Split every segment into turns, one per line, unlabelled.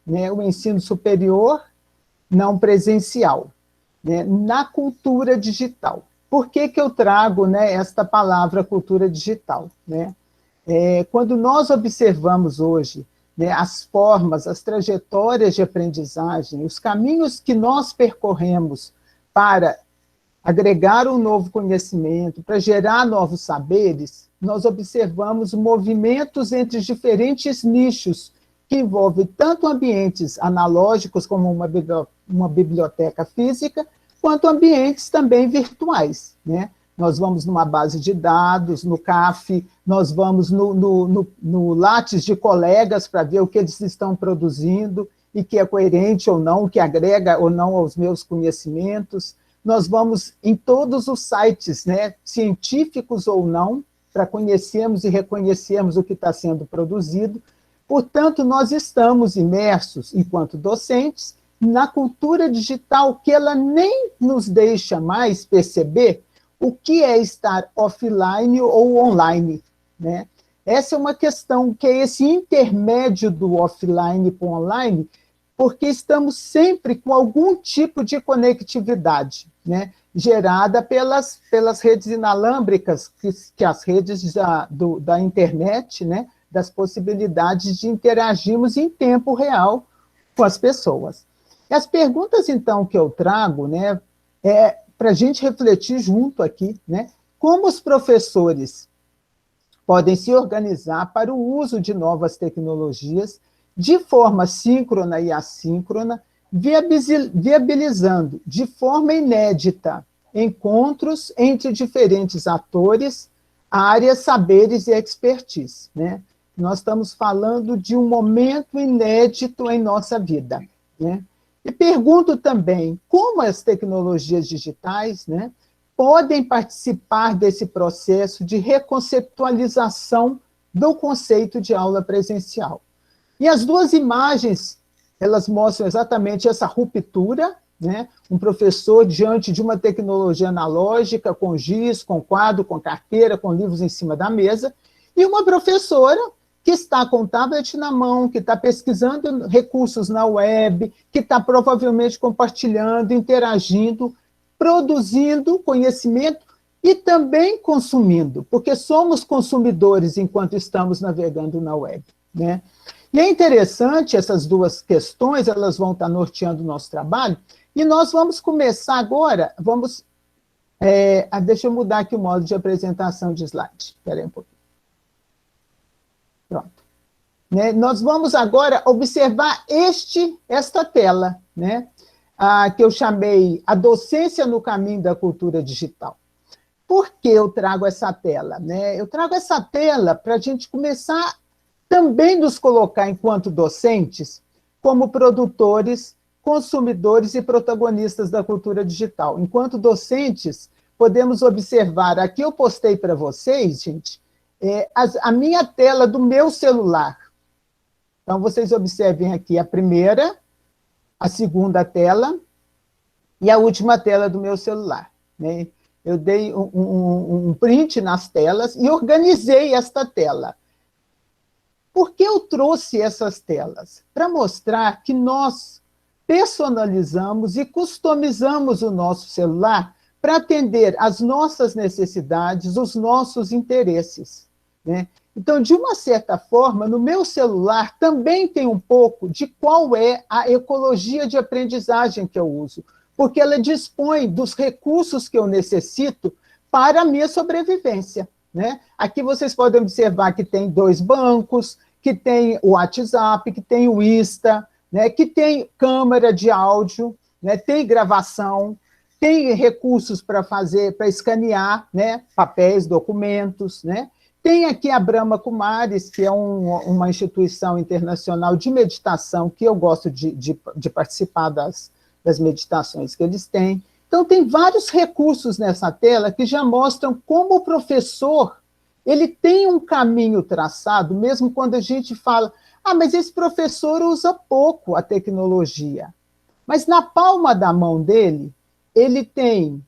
né, o ensino superior não presencial, né, na cultura digital. Por que eu trago, né, esta palavra cultura digital? Né? Quando nós observamos hoje, né, as formas, as trajetórias de aprendizagem, os caminhos que nós percorremos para agregar um novo conhecimento, para gerar novos saberes, nós observamos movimentos entre diferentes nichos, que envolvem tanto ambientes analógicos, como uma biblioteca física, quanto ambientes também virtuais, né? Nós vamos numa base de dados, no CAF, nós vamos no Lattes de colegas para ver o que eles estão produzindo e que é coerente ou não, que agrega ou não aos meus conhecimentos. Nós vamos em todos os sites, né, científicos ou não, para conhecermos e reconhecermos o que está sendo produzido. Portanto, nós estamos imersos, enquanto docentes, na cultura digital, que ela nem nos deixa mais perceber o que é estar offline ou online, né? Essa é uma questão, que é esse intermédio do offline para o online, porque estamos sempre com algum tipo de conectividade, né, gerada pelas redes inalâmbricas, que as redes da internet, né, das possibilidades de interagirmos em tempo real com as pessoas. E as perguntas, então, que eu trago, né, para a gente refletir junto aqui, né, como os professores podem se organizar para o uso de novas tecnologias de forma síncrona e assíncrona, viabilizando de forma inédita encontros entre diferentes atores, áreas, saberes e expertise, né? Nós estamos falando de um momento inédito em nossa vida, né? E pergunto também como as tecnologias digitais, né, podem participar desse processo de reconceptualização do conceito de aula presencial. E as duas imagens, elas mostram exatamente essa ruptura, né? Um professor diante de uma tecnologia analógica, com giz, com quadro, com carteira, com livros em cima da mesa, e uma professora que está com o tablet na mão, que está pesquisando recursos na web, que está provavelmente compartilhando, interagindo, produzindo conhecimento e também consumindo, porque somos consumidores enquanto estamos navegando na web, né? E é interessante, essas duas questões, elas vão estar norteando o nosso trabalho, e nós vamos começar agora, deixa eu mudar aqui o modo de apresentação de slide, espera aí um pouquinho. Pronto. Né? Nós vamos agora observar esta tela, né? Que eu chamei A Docência no Caminho da Cultura Digital. Por que eu trago essa tela? Né? Eu trago essa tela para a gente começar também nos colocar, enquanto docentes, como produtores, consumidores e protagonistas da cultura digital. Enquanto docentes, podemos observar, aqui eu postei para vocês, gente, a minha tela do meu celular. Então, vocês observem aqui a primeira, a segunda tela e a última tela do meu celular, né? Eu dei um print nas telas e organizei esta tela. Por que eu trouxe essas telas? Para mostrar que nós personalizamos e customizamos o nosso celular para atender às nossas necessidades, os nossos interesses, né? Então, de uma certa forma, no meu celular também tem um pouco de qual é a ecologia de aprendizagem que eu uso, porque ela dispõe dos recursos que eu necessito para a minha sobrevivência, né? Aqui vocês podem observar que tem 2 bancos, que tem o WhatsApp, que tem o Insta, né? Que tem câmera de áudio, né? Tem gravação, tem recursos para escanear, né? Papéis, documentos, né? Tem aqui a Brahma Kumaris, que é uma instituição internacional de meditação, que eu gosto de participar das meditações que eles têm. Então, tem vários recursos nessa tela que já mostram como o professor ele tem um caminho traçado, mesmo quando a gente fala, mas esse professor usa pouco a tecnologia. Mas na palma da mão dele, ele tem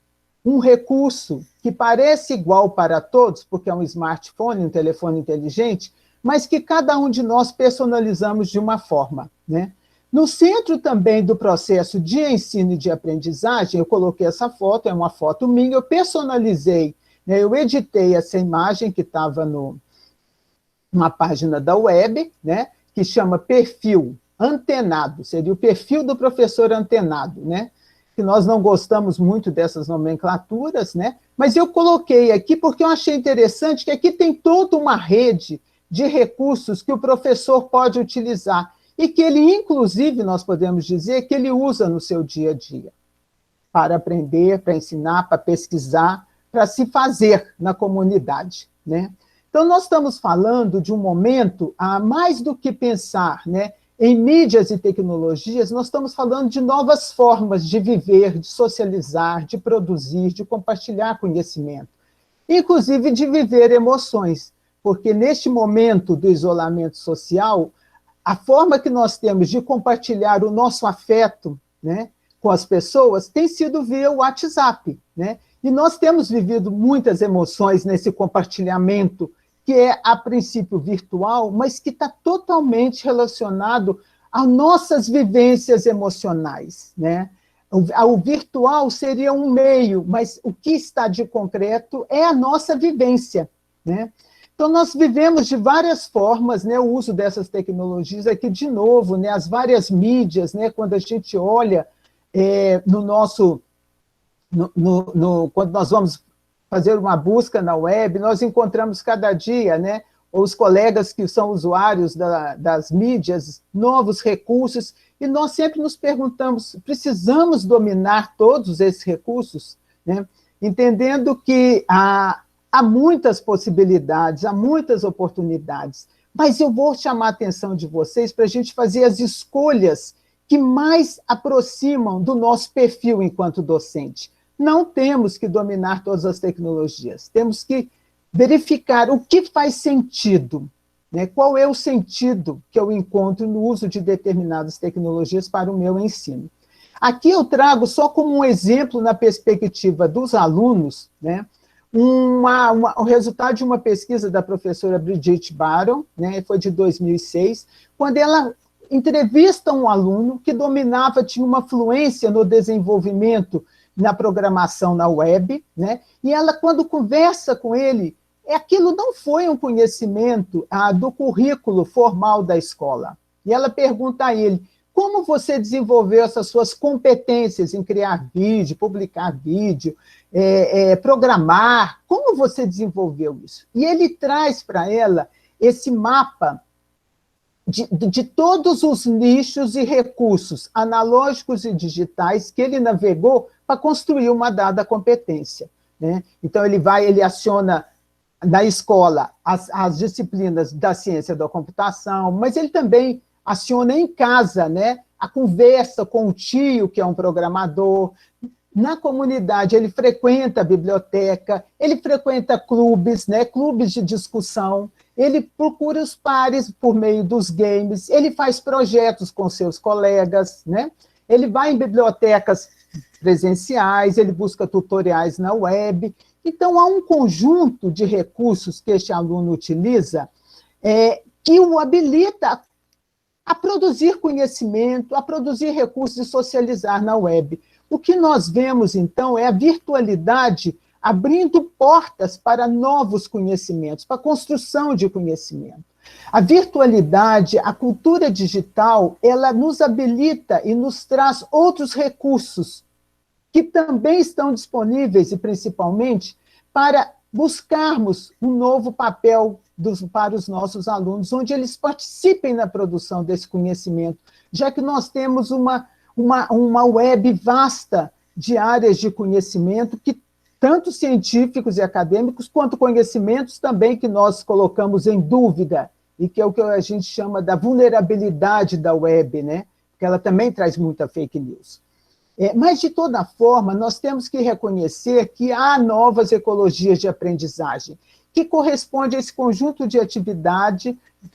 um recurso que parece igual para todos, porque é um smartphone, um telefone inteligente, mas que cada um de nós personalizamos de uma forma, né? No centro também do processo de ensino e de aprendizagem, eu coloquei essa foto, é uma foto minha, eu personalizei, né, eu editei essa imagem que estava numa página da web, né, que chama Perfil Antenado, seria o perfil do professor antenado, né, que nós não gostamos muito dessas nomenclaturas, né, mas eu coloquei aqui porque eu achei interessante que aqui tem toda uma rede de recursos que o professor pode utilizar, e que ele, inclusive, nós podemos dizer que ele usa no seu dia a dia, para aprender, para ensinar, para pesquisar, para se fazer na comunidade, né? Então, nós estamos falando de um momento, mais do que pensar, né, em mídias e tecnologias, nós estamos falando de novas formas de viver, de socializar, de produzir, de compartilhar conhecimento, inclusive de viver emoções, porque neste momento do isolamento social, a forma que nós temos de compartilhar o nosso afeto, né, com as pessoas tem sido via o WhatsApp, né? E nós temos vivido muitas emoções nesse compartilhamento, que é, a princípio, virtual, mas que está totalmente relacionado às nossas vivências emocionais, né? O virtual seria um meio, mas o que está de concreto é a nossa vivência, né? Então, nós vivemos de várias formas, né, o uso dessas tecnologias aqui, de novo, né, as várias mídias, né, quando a gente olha no nosso... quando nós vamos fazer uma busca na web, nós encontramos cada dia, né, os colegas que são usuários das mídias, novos recursos, e nós sempre nos perguntamos, precisamos dominar todos esses recursos, né, entendendo que há muitas possibilidades, há muitas oportunidades, mas eu vou chamar a atenção de vocês para a gente fazer as escolhas que mais aproximam do nosso perfil enquanto docente. Não temos que dominar todas as tecnologias, temos que verificar o que faz sentido, né? Qual é o sentido que eu encontro no uso de determinadas tecnologias para o meu ensino. Aqui eu trago só como um exemplo, na perspectiva dos alunos, né, o resultado de uma pesquisa da professora Brigitte Baron, né, foi de 2006, quando ela entrevista um aluno que tinha uma fluência no desenvolvimento, na programação na web, né, e ela, quando conversa com ele, aquilo não foi um conhecimento do currículo formal da escola. E ela pergunta a ele, como você desenvolveu essas suas competências em criar vídeo, publicar vídeo, programar, como você desenvolveu isso? E ele traz para ela esse mapa de todos os nichos e recursos analógicos e digitais que ele navegou para construir uma dada competência, né? Então, ele aciona na escola as disciplinas da ciência da computação, mas ele também aciona em casa, né, a conversa com o tio, que é um programador. Na comunidade, ele frequenta a biblioteca, ele frequenta clubes, né, clubes de discussão, ele procura os pares por meio dos games, ele faz projetos com seus colegas, né, ele vai em bibliotecas presenciais, ele busca tutoriais na web. Então, há um conjunto de recursos que este aluno utiliza que o habilita a produzir conhecimento, a produzir recursos e socializar na web. O que nós vemos, então, é a virtualidade abrindo portas para novos conhecimentos, para a construção de conhecimento. A virtualidade, a cultura digital, ela nos habilita e nos traz outros recursos que também estão disponíveis, e principalmente, para buscarmos um novo papel para os nossos alunos, onde eles participem na produção desse conhecimento, já que nós temos uma web vasta de áreas de conhecimento, que tanto científicos e acadêmicos, quanto conhecimentos também que nós colocamos em dúvida, e que é o que a gente chama da vulnerabilidade da web, né? Porque ela também traz muita fake news. Mas, de toda forma, nós temos que reconhecer que há novas ecologias de aprendizagem, que corresponde a esse conjunto de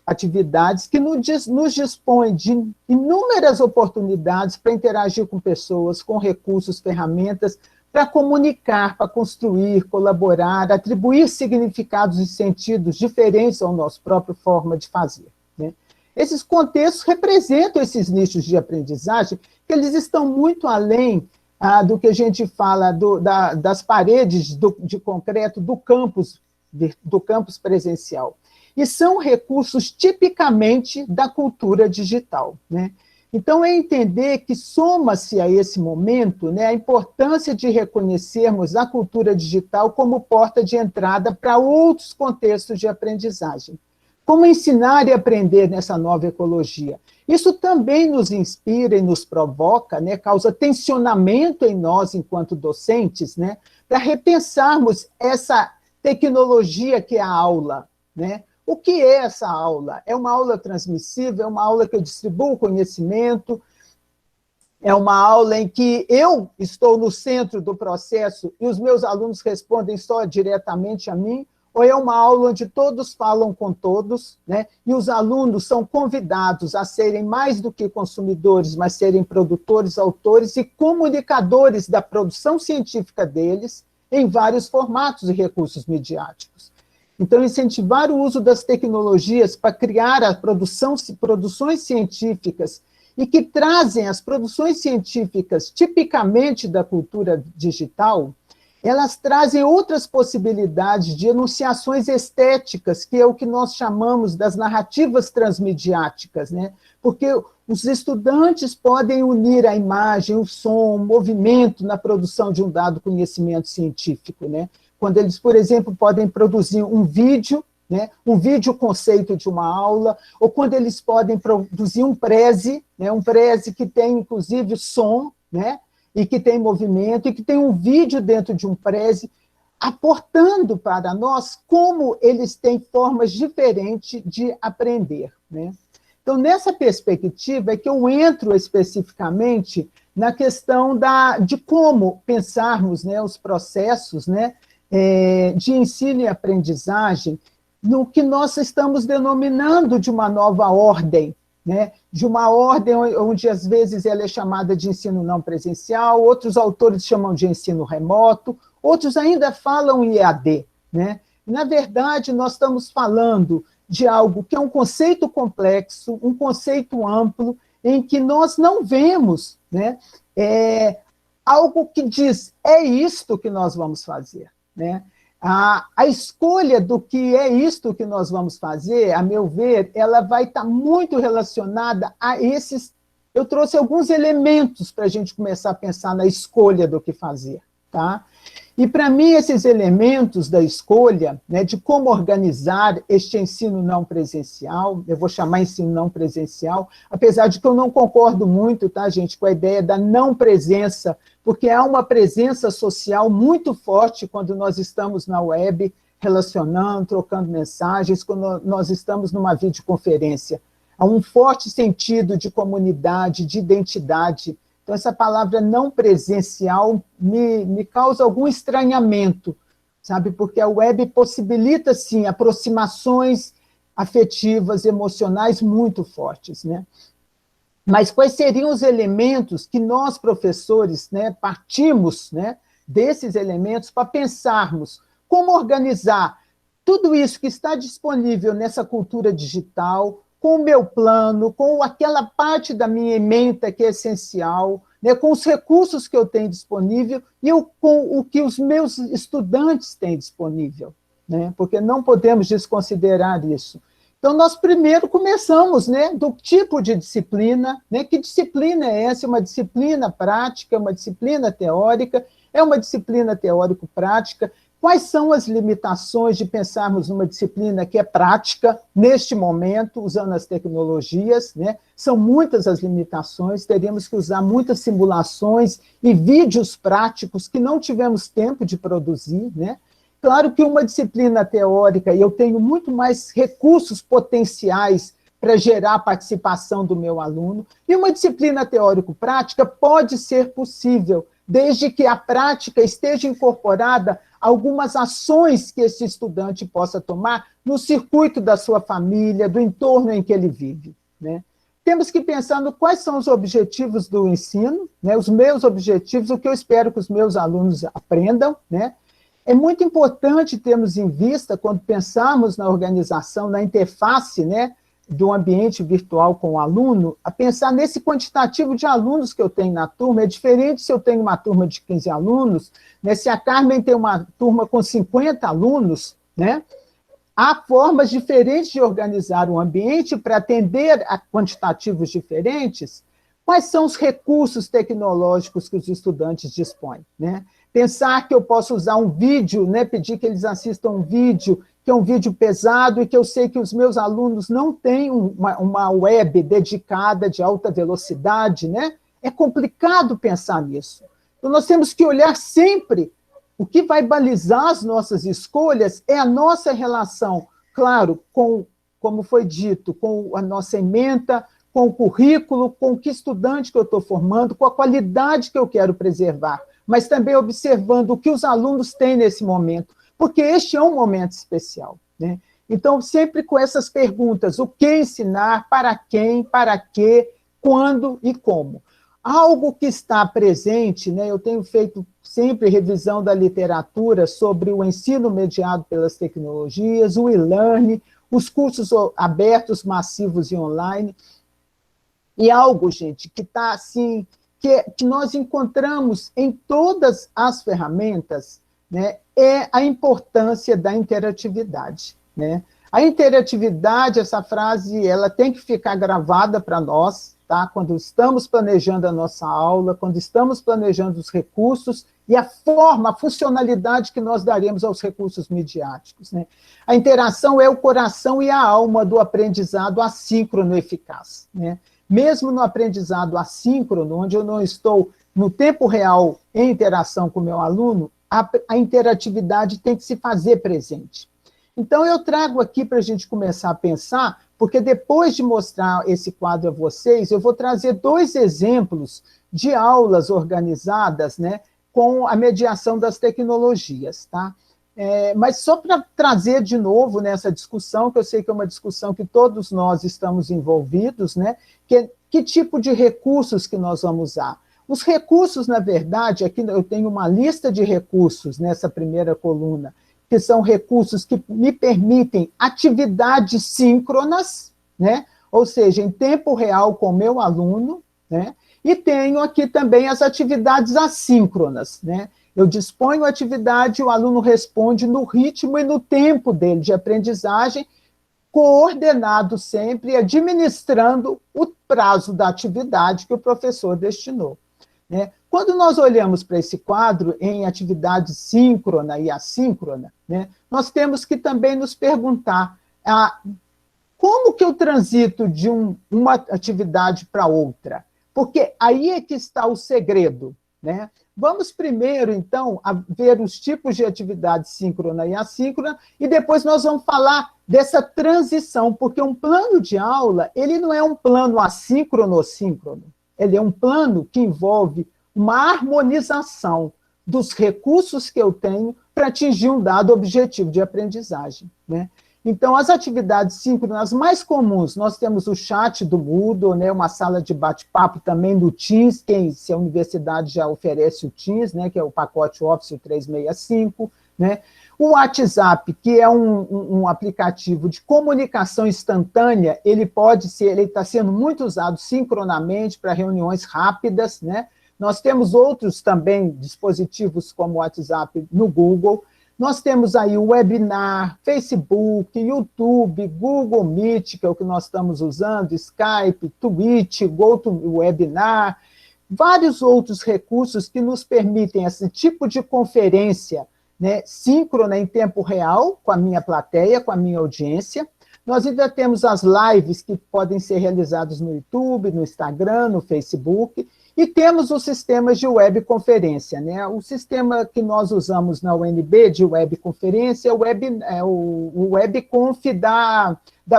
atividades que nos dispõe de inúmeras oportunidades para interagir com pessoas, com recursos, ferramentas, para comunicar, para construir, colaborar, atribuir significados e sentidos diferentes ao nosso próprio forma de fazer, né? Esses contextos representam esses nichos de aprendizagem, que eles estão muito além do que a gente fala das paredes de concreto do campus presencial. E são recursos tipicamente da cultura digital, né? Então, é entender que soma-se a esse momento, né, a importância de reconhecermos a cultura digital como porta de entrada para outros contextos de aprendizagem. Como ensinar e aprender nessa nova ecologia? Isso também nos inspira e nos provoca, né, causa tensionamento em nós, enquanto docentes, né, para repensarmos essa tecnologia que é a aula, né? O que é essa aula? É uma aula transmissível, é uma aula que eu distribuo conhecimento, é uma aula em que eu estou no centro do processo e os meus alunos respondem só diretamente a mim, ou é uma aula onde todos falam com todos, né? E os alunos são convidados a serem mais do que consumidores, mas serem produtores, autores e comunicadores da produção científica deles em vários formatos e recursos midiáticos. Então, incentivar o uso das tecnologias para criar produções científicas e que trazem as produções científicas tipicamente da cultura digital, elas trazem outras possibilidades de enunciações estéticas, que é o que nós chamamos das narrativas transmediáticas, né? Porque os estudantes podem unir a imagem, o som, o movimento na produção de um dado conhecimento científico, né? Quando eles, por exemplo, podem produzir um vídeo, né, um vídeo conceito de uma aula, ou quando eles podem produzir um preze, né, um preze que tem, inclusive, som, né, e que tem movimento, e que tem um vídeo dentro de um preze, aportando para nós como eles têm formas diferentes de aprender, né? Então, nessa perspectiva é que eu entro especificamente na questão de como pensarmos, né, os processos, né, de ensino e aprendizagem, no que nós estamos denominando de uma nova ordem, né? De uma ordem onde, às vezes, ela é chamada de ensino não presencial, outros autores chamam de ensino remoto, outros ainda falam em EAD, né? Na verdade, nós estamos falando de algo que é um conceito complexo, um conceito amplo, em que nós não vemos, né, algo que diz, é isto que nós vamos fazer, né? A escolha do que é isto que nós vamos fazer, a meu ver, ela vai estar muito relacionada a esses... Eu trouxe alguns elementos para a gente começar a pensar na escolha do que fazer, tá? E, para mim, esses elementos da escolha, né, de como organizar este ensino não presencial, eu vou chamar ensino não presencial, apesar de que eu não concordo muito, tá, gente, com a ideia da não presença, porque há uma presença social muito forte quando nós estamos na web, relacionando, trocando mensagens, quando nós estamos numa videoconferência. Há um forte sentido de comunidade, de identidade. Então, essa palavra não presencial me causa algum estranhamento, sabe? Porque a web possibilita, sim, aproximações afetivas, emocionais muito fortes, né? Mas quais seriam os elementos que nós, professores, né, partimos, né, desses elementos para pensarmos como organizar tudo isso que está disponível nessa cultura digital, com o meu plano, com aquela parte da minha ementa que é essencial, né, com os recursos que eu tenho disponível e com o que os meus estudantes têm disponível, né, porque não podemos desconsiderar isso. Então, nós primeiro começamos, né, do tipo de disciplina, né, que disciplina é essa? É uma disciplina prática, é uma disciplina teórica, é uma disciplina teórico-prática. Quais são as limitações de pensarmos numa disciplina que é prática, neste momento, usando as tecnologias, né? São muitas as limitações, teríamos que usar muitas simulações e vídeos práticos que não tivemos tempo de produzir, né? Claro que uma disciplina teórica, e eu tenho muito mais recursos potenciais para gerar a participação do meu aluno, e uma disciplina teórico-prática pode ser possível, desde que a prática esteja incorporada a algumas ações que esse estudante possa tomar no circuito da sua família, do entorno em que ele vive, né? temos que pensar no quais são os objetivos do ensino, né, os meus objetivos, o que eu espero que os meus alunos aprendam, né. É muito importante termos em vista, quando pensarmos na organização, na interface, né, do ambiente virtual com o aluno, a pensar nesse quantitativo de alunos que eu tenho na turma. É diferente se eu tenho uma turma de 15 alunos, né, se a Carmen tem uma turma com 50 alunos, né, há formas diferentes de organizar o ambiente para atender a quantitativos diferentes. Quais são os recursos tecnológicos que os estudantes dispõem, né? Pensar que eu posso usar um vídeo, né, pedir que eles assistam um vídeo, que é um vídeo pesado e que eu sei que os meus alunos não têm uma web dedicada de alta velocidade, né? É complicado pensar nisso. Então, nós temos que olhar sempre. O que vai balizar as nossas escolhas é a nossa relação, claro, com, como foi dito, com a nossa ementa, com o currículo, com que estudante que eu estou formando, com a qualidade que eu quero preservar, mas também observando o que os alunos têm nesse momento, porque este é um momento especial, né? Então, sempre com essas perguntas: o que ensinar, para quem, para quê, quando e como. Algo que está presente, né, eu tenho feito sempre revisão da literatura sobre o ensino mediado pelas tecnologias, o e-learning, os cursos abertos, massivos e online, e algo, gente, que está assim, que nós encontramos em todas as ferramentas, né, é a importância da interatividade, né? A interatividade, essa frase, ela tem que ficar gravada para nós, tá? Quando estamos planejando a nossa aula, quando estamos planejando os recursos e a forma, a funcionalidade que nós daremos aos recursos midiáticos, né? A interação é o coração e a alma do aprendizado assíncrono eficaz, né? Mesmo no aprendizado assíncrono, onde eu não estou no tempo real em interação com o meu aluno, a interatividade tem que se fazer presente. Então, eu trago aqui para a gente começar a pensar, porque depois de mostrar esse quadro a vocês, eu vou trazer 2 exemplos de aulas organizadas, né, com a mediação das tecnologias, tá? Mas só para trazer de novo nessa discussão, que eu sei que é uma discussão que todos nós estamos envolvidos, né, que tipo de recursos que nós vamos usar? Os recursos, na verdade, aqui eu tenho uma lista de recursos nessa primeira coluna, que são recursos que me permitem atividades síncronas, né? Ou seja, em tempo real com o meu aluno, né? E tenho aqui também as atividades assíncronas, né? Eu disponho a atividade, o aluno responde no ritmo e no tempo dele de aprendizagem, coordenado sempre, administrando o prazo da atividade que o professor destinou, né? Quando nós olhamos para esse quadro em atividade síncrona e assíncrona, né, nós temos que também nos perguntar como que eu transito de uma atividade para outra? Porque aí é que está o segredo, né? Vamos primeiro, então, ver os tipos de atividade síncrona e assíncrona, e depois nós vamos falar dessa transição, porque um plano de aula, ele não é um plano assíncrono ou síncrono, ele é um plano que envolve uma harmonização dos recursos que eu tenho para atingir um dado objetivo de aprendizagem, né? Então, as atividades síncronas mais comuns, nós temos o chat do Moodle, né, uma sala de bate-papo também do Teams, se a universidade já oferece o Teams, né, que é o pacote Office 365, né? O WhatsApp, que é um aplicativo de comunicação instantânea, ele está sendo muito usado sincronamente para reuniões rápidas, né? Nós temos outros também dispositivos como o WhatsApp no Google. Nós temos aí o webinar, Facebook, YouTube, Google Meet, que é o que nós estamos usando, Skype, Twitch, GoToWebinar, vários outros recursos que nos permitem esse tipo de conferência, né, síncrona em tempo real, com a minha plateia, com a minha audiência. Nós ainda temos as lives que podem ser realizadas no YouTube, no Instagram, no Facebook, e temos os sistemas de webconferência, né? O sistema que nós usamos na UNB de webconferência é o WebConf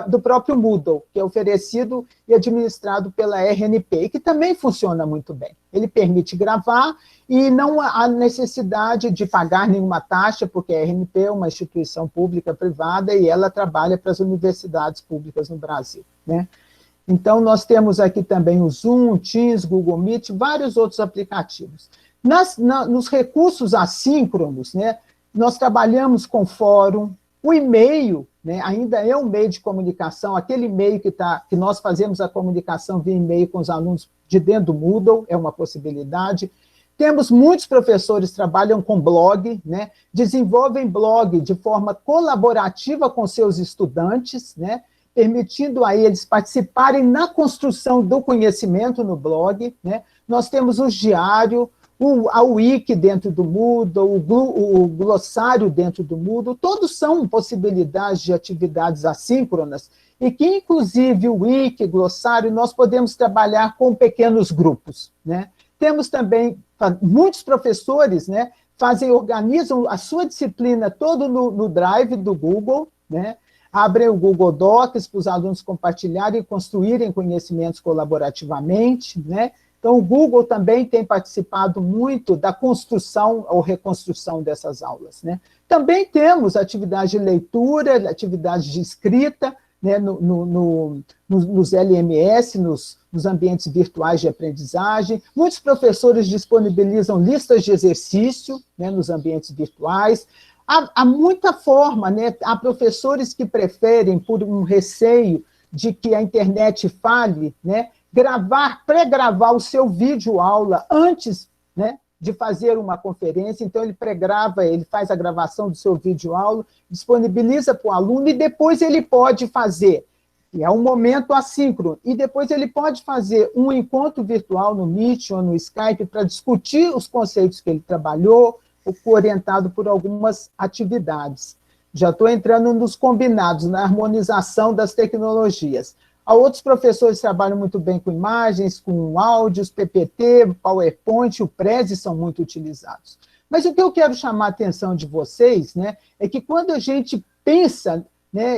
do próprio Moodle, que é oferecido e administrado pela RNP, e que também funciona muito bem. Ele permite gravar e não há necessidade de pagar nenhuma taxa, porque a RNP é uma instituição pública privada e ela trabalha para as universidades públicas no Brasil, né? Então, nós temos aqui também o Zoom, Teams, Google Meet, vários outros aplicativos. Nos recursos assíncronos, né, nós trabalhamos com fórum, o e-mail, né, ainda é um meio de comunicação, aquele e-mail que nós fazemos a comunicação via e-mail com os alunos de dentro do Moodle, é uma possibilidade. Temos muitos professores que trabalham com blog, né, desenvolvem blog de forma colaborativa com seus estudantes, né, permitindo a eles participarem na construção do conhecimento no blog, né. Nós temos o diário, a Wiki dentro do Moodle, o glossário dentro do Moodle, todos são possibilidades de atividades assíncronas, e que, inclusive, o Wiki, glossário, nós podemos trabalhar com pequenos grupos, né. Temos também muitos professores, né, organizam a sua disciplina todo no Drive do Google, né, abrem o Google Docs para os alunos compartilharem e construírem conhecimentos colaborativamente, né. Então, o Google também tem participado muito da construção ou reconstrução dessas aulas, né. Também temos atividades de leitura, atividades de escrita, né, nos LMS, nos ambientes virtuais de aprendizagem. Muitos professores disponibilizam listas de exercício, né, nos ambientes virtuais. Há muita forma, né? Há professores que preferem, por um receio de que a internet falhe, né, pré-gravar o seu vídeo aula antes, né, de fazer uma conferência. Então, ele faz a gravação do seu vídeo aula, disponibiliza para o aluno e depois ele pode fazer, e é um momento assíncrono, e depois ele pode fazer um encontro virtual no Meet ou no Skype para discutir os conceitos que ele trabalhou, orientado por algumas atividades. Já estou entrando nos combinados, na harmonização das tecnologias. Há outros professores que trabalham muito bem com imagens, com áudios, PPT, PowerPoint, o Prezi são muito utilizados. Mas o que eu quero chamar a atenção de vocês, né, é que quando a gente pensa, né,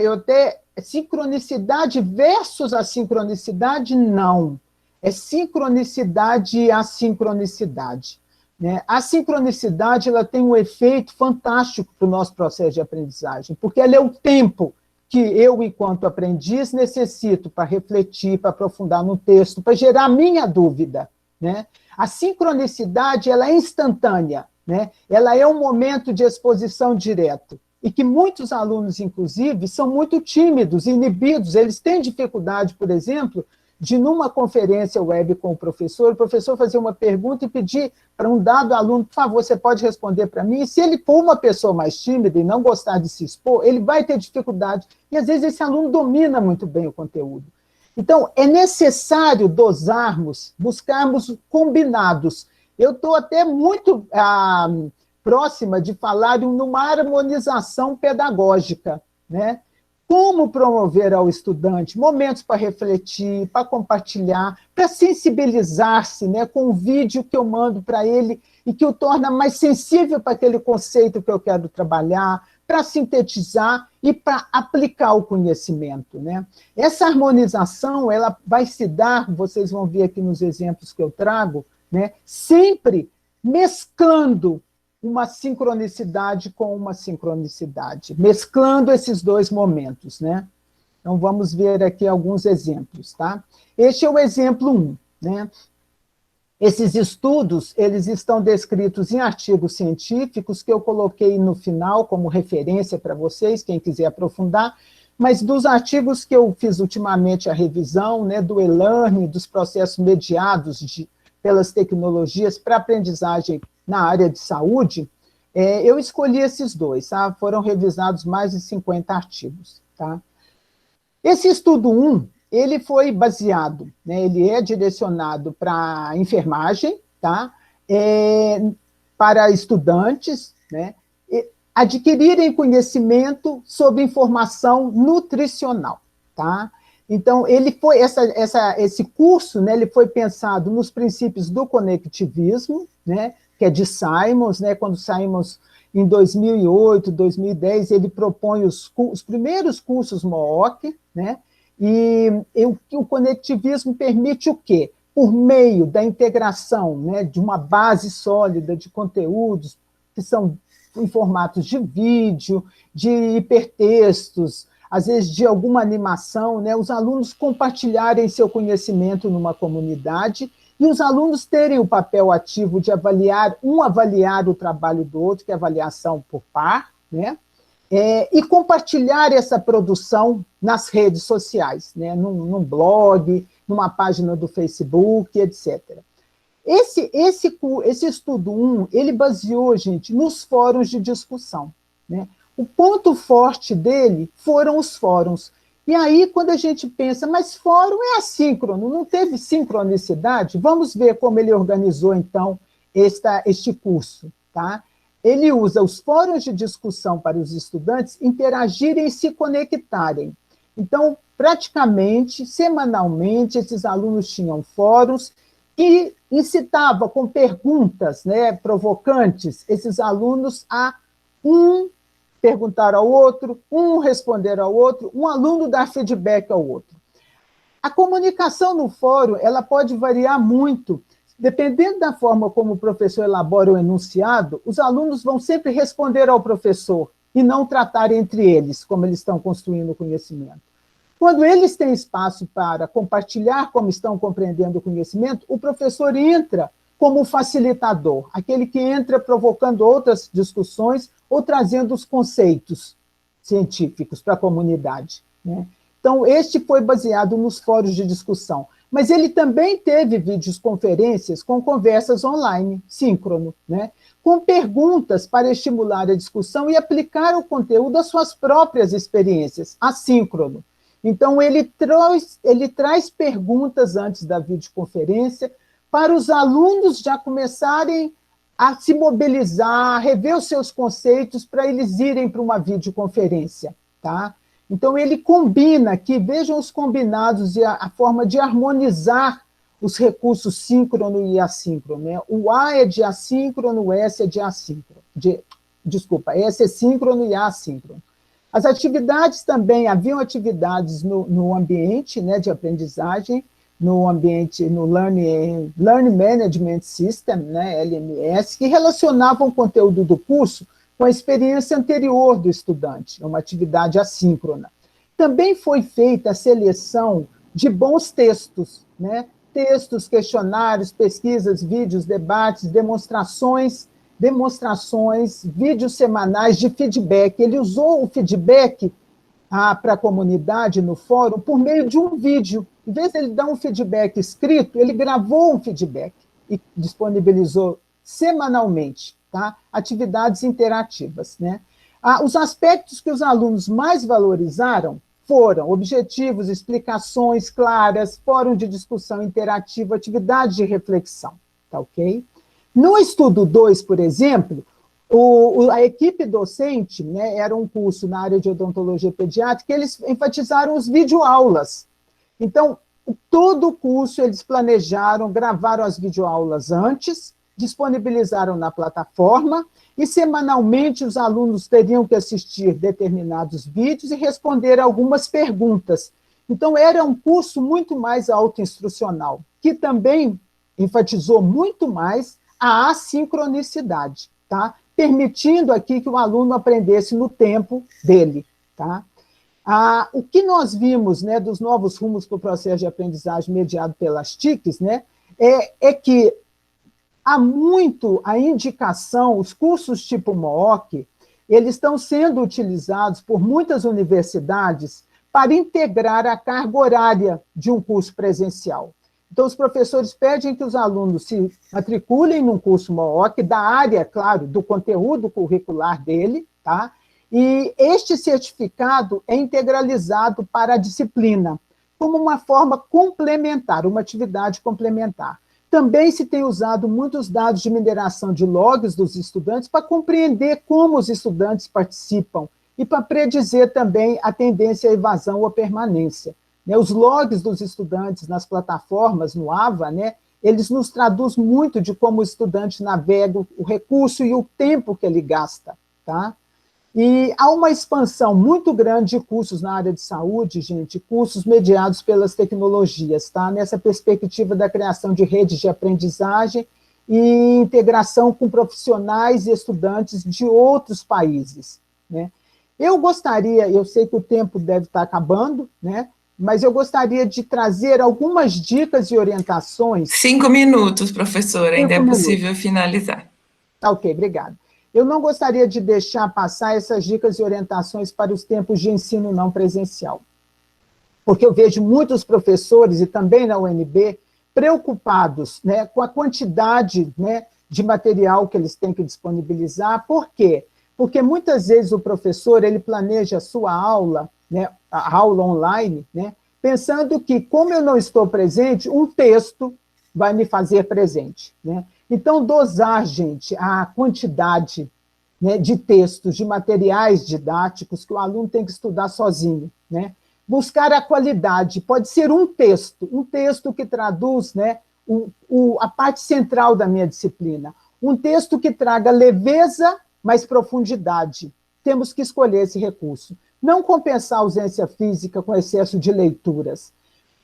sincronicidade versus assincronicidade, não. É sincronicidade e assincronicidade. Né? A sincronicidade ela tem um efeito fantástico para o nosso processo de aprendizagem, porque ela é o tempo que eu, enquanto aprendiz, necessito para refletir, para aprofundar no texto, para gerar minha dúvida. Né? A sincronicidade ela é instantânea, né? Ela é um momento de exposição direto, e que muitos alunos, inclusive, são muito tímidos, inibidos, eles têm dificuldade, por exemplo, de, numa conferência web com o professor fazer uma pergunta e pedir para um dado aluno, por favor, você pode responder para mim? E se ele for uma pessoa mais tímida e não gostar de se expor, ele vai ter dificuldade, e às vezes esse aluno domina muito bem o conteúdo. Então, é necessário dosarmos, buscarmos combinados. Eu estou até muito próxima de falar numa harmonização pedagógica, né? Como promover ao estudante momentos para refletir, para compartilhar, para sensibilizar-se, né, com o vídeo que eu mando para ele e que o torna mais sensível para aquele conceito que eu quero trabalhar, para sintetizar e para aplicar o conhecimento. Né? Essa harmonização ela vai se dar, vocês vão ver aqui nos exemplos que eu trago, né, sempre mesclando uma sincronicidade com uma sincronicidade, mesclando esses dois momentos, né? Então, vamos ver aqui alguns exemplos, tá? Este é o exemplo 1, né? Esses estudos, eles estão descritos em artigos científicos que eu coloquei no final como referência para vocês, quem quiser aprofundar, mas dos artigos que eu fiz ultimamente a revisão, né, do e-learning, dos processos mediados pelas tecnologias para aprendizagem na área de saúde, eu escolhi esses dois, tá? Foram revisados mais de 50 artigos. Tá? Esse estudo 1, ele foi baseado, né, ele é direcionado para enfermagem, tá? Para estudantes, né, adquirirem conhecimento sobre informação nutricional. Tá? Então, esse curso, né, ele foi pensado nos princípios do conectivismo, né, que é de Simons, né, quando Simons, em 2008, 2010, ele propõe os primeiros cursos MOOC, né, e o conectivismo permite o quê? Por meio da integração, né, de uma base sólida de conteúdos que são em formatos de vídeo, de hipertextos, às vezes de alguma animação, né? Os alunos compartilharem seu conhecimento numa comunidade e os alunos terem o papel ativo de avaliar o trabalho do outro, que é a avaliação por par, né? E compartilhar essa produção nas redes sociais, né? Num blog, numa página do Facebook, etc. Esse estudo 1, ele baseou, gente, nos fóruns de discussão, né? O ponto forte dele foram os fóruns. E aí, quando a gente pensa, mas fórum é assíncrono, não teve sincronicidade? Vamos ver como ele organizou, então, este curso, tá? Ele usa os fóruns de discussão para os estudantes interagirem e se conectarem. Então, praticamente, semanalmente, esses alunos tinham fóruns e incitava com perguntas, né, provocantes esses alunos a perguntar ao outro, responder ao outro, um aluno dar feedback ao outro. A comunicação no fórum ela pode variar muito. Dependendo da forma como o professor elabora o enunciado, os alunos vão sempre responder ao professor e não tratar entre eles, como eles estão construindo o conhecimento. Quando eles têm espaço para compartilhar como estão compreendendo o conhecimento, o professor entra como facilitador, aquele que entra provocando outras discussões ou trazendo os conceitos científicos para a comunidade, né? Então, este foi baseado nos fóruns de discussão. Mas ele também teve videoconferências com conversas online, síncrono, né? Com perguntas para estimular a discussão e aplicar o conteúdo às suas próprias experiências, assíncrono. Então, ele traz perguntas antes da videoconferência para os alunos já começarem a se mobilizar, a rever os seus conceitos para eles irem para uma videoconferência, tá? Então, ele combina aqui, vejam os combinados e a forma de harmonizar os recursos síncrono e assíncrono, né? O A é de assíncrono, o S é de assíncrono. S é síncrono e A assíncrono. As atividades também, haviam atividades no ambiente, né, de aprendizagem, no Learning Management System, né, LMS, que relacionavam o conteúdo do curso com a experiência anterior do estudante, uma atividade assíncrona. Também foi feita a seleção de bons textos, né? Textos, questionários, pesquisas, vídeos, debates, demonstrações, vídeos semanais de feedback. Ele usou o feedback para a comunidade no fórum por meio de um vídeo. Em vez de ele dar um feedback escrito, ele gravou um feedback e disponibilizou semanalmente, tá? Atividades interativas, né? Os aspectos que os alunos mais valorizaram foram objetivos, explicações claras, fórum de discussão interativa, atividade de reflexão, tá ok? No estudo 2, por exemplo, a equipe docente, né, era um curso na área de odontologia pediátrica, eles enfatizaram os videoaulas. Então, todo o curso eles planejaram, gravaram as videoaulas antes, disponibilizaram na plataforma, e semanalmente os alunos teriam que assistir determinados vídeos e responder algumas perguntas. Então, era um curso muito mais autoinstrucional, que também enfatizou muito mais a assincronicidade, tá? Permitindo aqui que o aluno aprendesse no tempo dele, tá? O que nós vimos, né, dos novos rumos para o processo de aprendizagem mediado pelas TICs, né, é que há muito a indicação, os cursos tipo MOOC, eles estão sendo utilizados por muitas universidades para integrar a carga horária de um curso presencial. Então, os professores pedem que os alunos se matriculem num curso MOOC, da área, claro, do conteúdo curricular dele, tá? E este certificado é integralizado para a disciplina, como uma forma complementar, uma atividade complementar. Também se tem usado muitos dados de mineração de logs dos estudantes para compreender como os estudantes participam e para predizer também a tendência à evasão ou permanência. Os logs dos estudantes nas plataformas, no AVA, né, eles nos traduzem muito de como o estudante navega o recurso e o tempo que ele gasta, tá? E há uma expansão muito grande de cursos na área de saúde, gente, cursos mediados pelas tecnologias, tá? Nessa perspectiva da criação de redes de aprendizagem e integração com profissionais e estudantes de outros países, né? Eu gostaria, eu sei que o tempo deve estar acabando, né? Mas eu gostaria de trazer algumas dicas e orientações.
5 minutos, professora, ainda é
5 minutos.
possível finalizar.
Ok, obrigada. Eu não gostaria de deixar passar essas dicas e orientações para os tempos de ensino não presencial, porque eu vejo muitos professores, e também na UNB, preocupados, né, com a quantidade, né, de material que eles têm que disponibilizar. Por quê? Porque muitas vezes o professor ele planeja a sua aula, né, a aula online, né, pensando que, como eu não estou presente, um texto vai me fazer presente. Né? Então, dosar, gente, a quantidade, né, de textos, de materiais didáticos que o aluno tem que estudar sozinho, né? Buscar a qualidade, pode ser um texto que traduz, né, a parte central da minha disciplina, um texto que traga leveza, mas profundidade. Temos que escolher esse recurso. Não compensar a ausência física com excesso de leituras.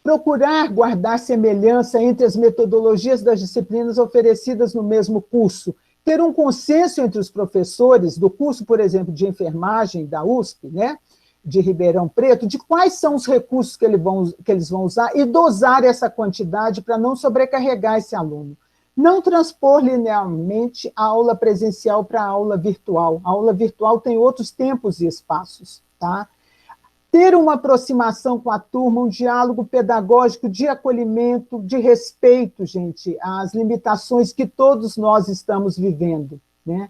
Procurar guardar semelhança entre as metodologias das disciplinas oferecidas no mesmo curso. Ter um consenso entre os professores do curso, por exemplo, de enfermagem da USP, né, de Ribeirão Preto, de quais são os recursos que eles vão usar e dosar essa quantidade para não sobrecarregar esse aluno. Não transpor linearmente a aula presencial para a aula virtual. A aula virtual tem outros tempos e espaços, tá? Ter uma aproximação com a turma, um diálogo pedagógico de acolhimento, de respeito, gente, às limitações que todos nós estamos vivendo, né?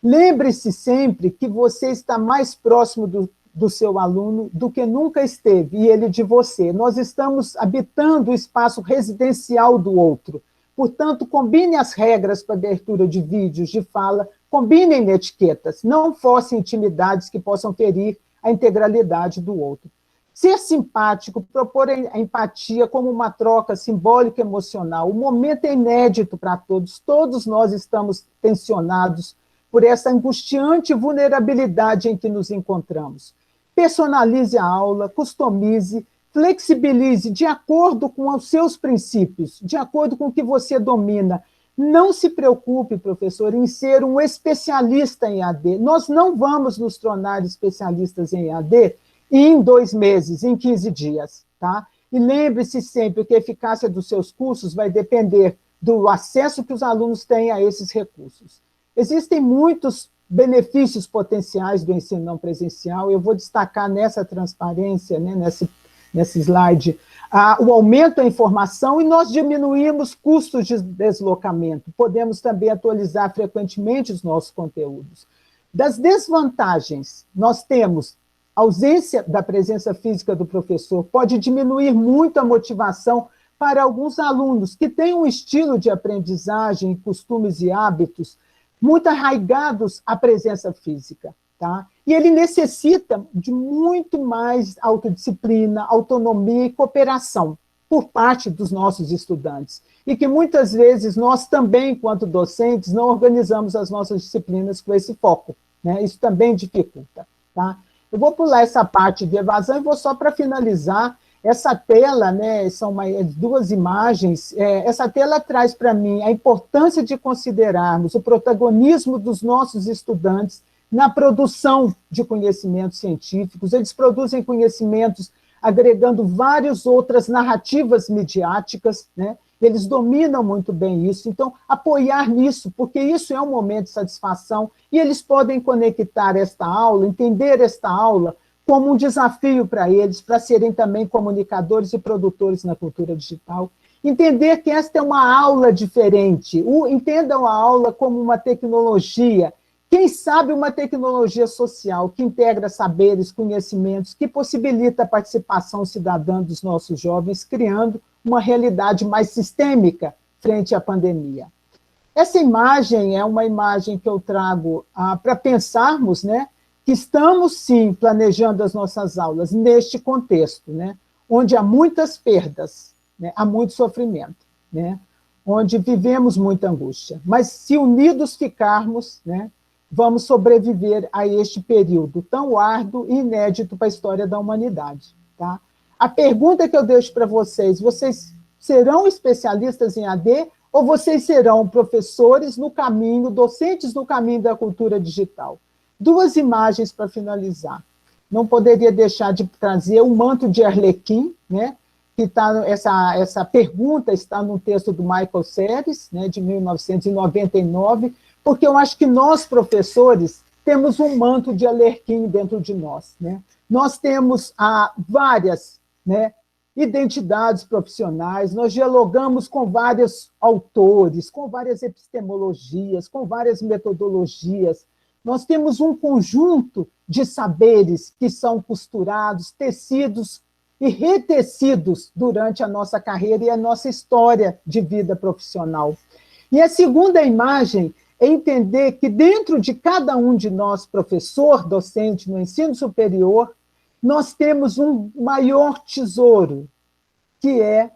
Lembre-se sempre que você está mais próximo do seu aluno do que nunca esteve, e ele de você. Nós estamos habitando o espaço residencial do outro. Portanto, combine as regras para abertura de vídeos, de fala, combinem etiquetas, não forcem intimidades que possam ferir a integralidade do outro. Ser simpático, propor a empatia como uma troca simbólica emocional. O momento é inédito para todos nós estamos tensionados por essa angustiante vulnerabilidade em que nos encontramos. Personalize a aula, customize, flexibilize de acordo com os seus princípios, de acordo com o que você domina. Não se preocupe, professor, em ser um especialista em EAD. Nós não vamos nos tornar especialistas em EAD em 2 meses, em 15 dias. Tá? E lembre-se sempre que a eficácia dos seus cursos vai depender do acesso que os alunos têm a esses recursos. Existem muitos benefícios potenciais do ensino não presencial, eu vou destacar nessa transparência, né, nesse slide, o aumento da informação, e nós diminuímos custos de deslocamento. Podemos também atualizar frequentemente os nossos conteúdos. Das desvantagens, nós temos a ausência da presença física do professor, pode diminuir muito a motivação para alguns alunos que têm um estilo de aprendizagem, costumes e hábitos muito arraigados à presença física. Tá? E ele necessita de muito mais autodisciplina, autonomia e cooperação por parte dos nossos estudantes. E que muitas vezes nós também, enquanto docentes, não organizamos as nossas disciplinas com esse foco. Né? Isso também dificulta. Tá? Eu vou pular essa parte de evasão e vou só para finalizar. Essa tela, né, são 2 imagens, essa tela traz para mim a importância de considerarmos o protagonismo dos nossos estudantes na produção de conhecimentos científicos. Eles produzem conhecimentos agregando várias outras narrativas midiáticas, né? Eles dominam muito bem isso, então apoiar nisso, porque isso é um momento de satisfação, e eles podem conectar esta aula, entender esta aula como um desafio para eles, para serem também comunicadores e produtores na cultura digital. Entender que esta é uma aula diferente, entendam a aula como uma tecnologia, quem sabe uma tecnologia social que integra saberes, conhecimentos, que possibilita a participação cidadã dos nossos jovens, criando uma realidade mais sistêmica frente à pandemia. Essa imagem é uma imagem que eu trago para pensarmos, né, que estamos, sim, planejando as nossas aulas neste contexto, né, onde há muitas perdas, né, há muito sofrimento, né, onde vivemos muita angústia. Mas, se unidos ficarmos, né, vamos sobreviver a este período tão árduo e inédito para a história da humanidade. Tá? A pergunta que eu deixo para vocês serão especialistas em AD ou vocês serão professores no caminho, docentes no caminho da cultura digital? Duas imagens para finalizar. Não poderia deixar de trazer o manto de Arlequim, né? Que tá, essa pergunta está no texto do Michael Serres, né, de 1999, porque eu acho que nós, professores, temos um manto de Arlequim dentro de nós. Né? Nós temos várias, né, identidades profissionais, nós dialogamos com vários autores, com várias epistemologias, com várias metodologias. Nós temos um conjunto de saberes que são costurados, tecidos e retecidos durante a nossa carreira e a nossa história de vida profissional. E a segunda imagem é entender que dentro de cada um de nós, professor, docente no ensino superior, nós temos um maior tesouro, que é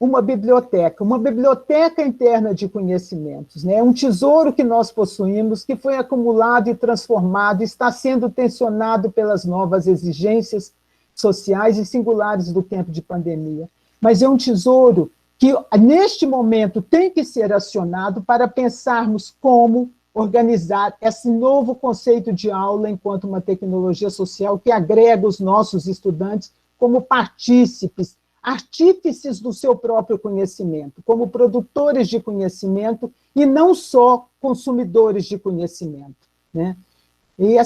uma biblioteca interna de conhecimentos, né? Um tesouro que nós possuímos, que foi acumulado e transformado, está sendo tensionado pelas novas exigências sociais e singulares do tempo de pandemia. Mas é um tesouro que, neste momento, tem que ser acionado para pensarmos como organizar esse novo conceito de aula enquanto uma tecnologia social que agrega os nossos estudantes como partícipes, artífices do seu próprio conhecimento, como produtores de conhecimento e não só consumidores de conhecimento, né? E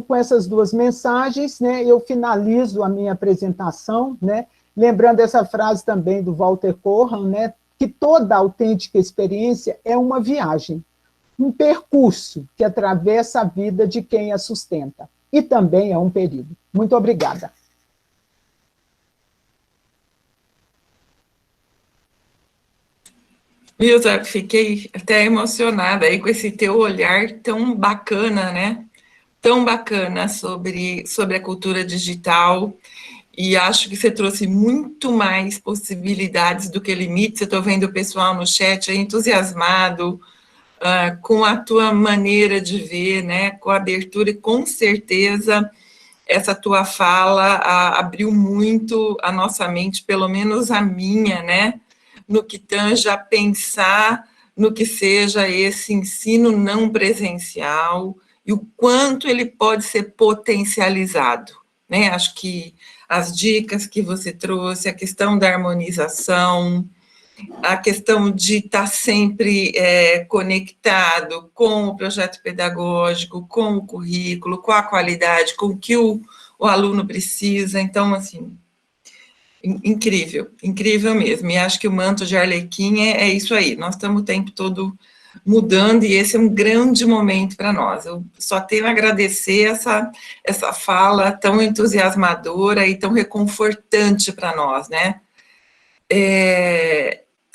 com essas duas mensagens, né, eu finalizo a minha apresentação, né, lembrando essa frase também do Walter Corran, né, que toda autêntica experiência é uma viagem, um percurso que atravessa a vida de quem a sustenta, e também é um período. Muito obrigada.
Ilza, fiquei até emocionada aí com esse teu olhar tão bacana, né? Tão bacana sobre a cultura digital, e acho que você trouxe muito mais possibilidades do que limites. Eu estou vendo o pessoal no chat aí entusiasmado com a tua maneira de ver, né, com a abertura, e com certeza essa tua fala abriu muito a nossa mente, pelo menos a minha, né, no que tange a pensar no que seja esse ensino não presencial, e o quanto ele pode ser potencializado, né? Acho que as dicas que você trouxe, a questão da harmonização, a questão de estar sempre conectado com o projeto pedagógico, com o currículo, com a qualidade, com o que o aluno precisa. Então, assim, incrível, incrível mesmo. E acho que o manto de Arlequim é isso aí. Nós estamos o tempo todo mudando, e esse é um grande momento para nós. Eu só tenho a agradecer essa fala tão entusiasmadora e tão reconfortante para nós, né?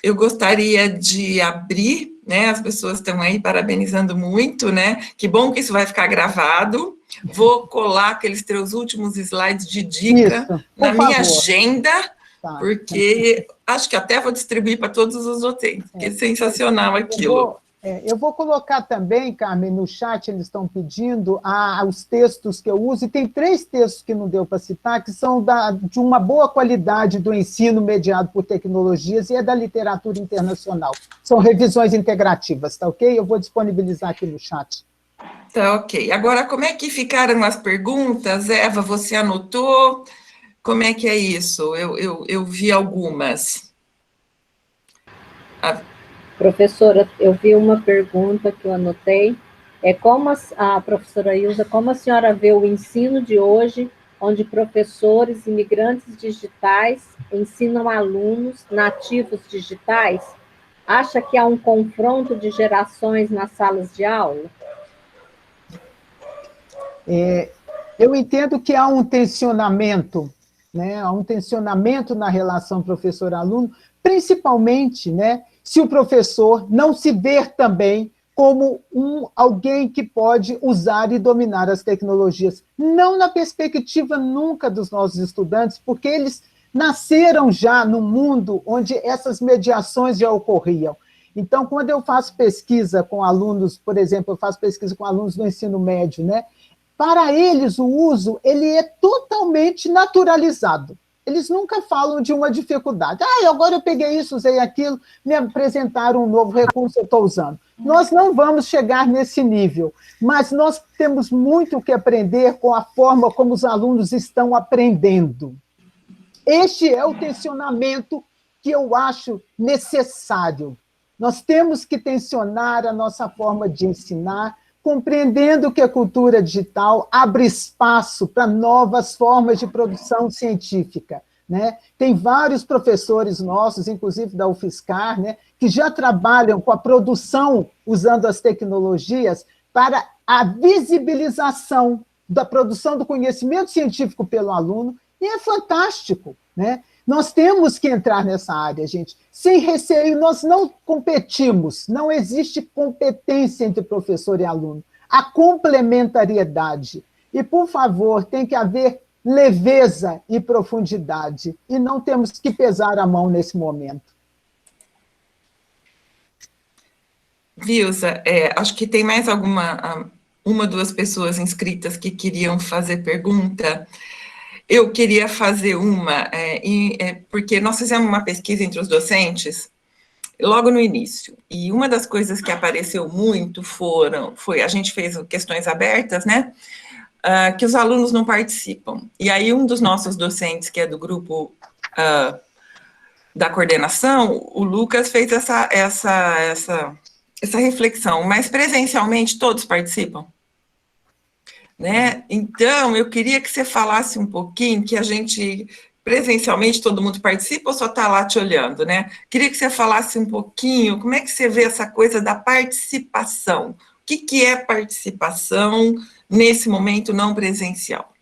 Eu gostaria de abrir, né? As pessoas estão aí parabenizando muito, né? Que bom que isso vai ficar gravado. Vou colar aqueles teus últimos slides de dica na minha agenda, porque acho que até vou distribuir para todos os docentes, porque é sensacional aquilo.
Eu vou colocar também, Carmen, no chat, eles estão pedindo os textos que eu uso, e tem 3 textos que não deu para citar, que são de uma boa qualidade do ensino mediado por tecnologias, e é da literatura internacional. São revisões integrativas, tá ok? Eu vou disponibilizar aqui no chat.
Tá ok. Agora, como é que ficaram as perguntas? Eva, você anotou? Como é que é isso? Eu vi algumas.
Professora, eu vi uma pergunta que eu anotei. Como a professora Ilza, como a senhora vê o ensino de hoje, onde professores imigrantes digitais ensinam alunos nativos digitais? Acha que há um confronto de gerações nas salas de aula?
Eu entendo que há um tensionamento, né? Há um tensionamento na relação professor-aluno, principalmente, né, se o professor não se ver também como alguém que pode usar e dominar as tecnologias, não na perspectiva nunca dos nossos estudantes, porque eles nasceram já num mundo onde essas mediações já ocorriam. Então, quando eu faço pesquisa com alunos, por exemplo, eu faço pesquisa com alunos do ensino médio, né? Para eles, o uso ele é totalmente naturalizado. Eles nunca falam de uma dificuldade. Ah, agora eu peguei isso, usei aquilo, me apresentaram um novo recurso, eu estou usando. Nós não vamos chegar nesse nível, mas nós temos muito o que aprender com a forma como os alunos estão aprendendo. Este é o tensionamento que eu acho necessário. Nós temos que tensionar a nossa forma de ensinar, compreendendo que a cultura digital abre espaço para novas formas de produção científica, né? Tem vários professores nossos, inclusive da UFSCar, né, que já trabalham com a produção usando as tecnologias para a visibilização da produção do conhecimento científico pelo aluno, e é fantástico, né? Nós temos que entrar nessa área, gente. Sem receio, nós não competimos, não existe competência entre professor e aluno. Há complementariedade. E, por favor, tem que haver leveza e profundidade, e não temos que pesar a mão nesse momento.
Vilza, acho que tem mais uma, duas pessoas inscritas que queriam fazer pergunta. Eu queria fazer uma, porque nós fizemos uma pesquisa entre os docentes, logo no início, e uma das coisas que apareceu muito foi a gente fez questões abertas, né, que os alunos não participam. E aí um dos nossos docentes, que é do grupo da coordenação, o Lucas, fez essa reflexão, mas presencialmente todos participam? Né? Então, eu queria que você falasse um pouquinho, que a gente, presencialmente, todo mundo participa ou só está lá te olhando, né? Queria que você falasse um pouquinho, como é que você vê essa coisa da participação? O que é participação nesse momento não presencial?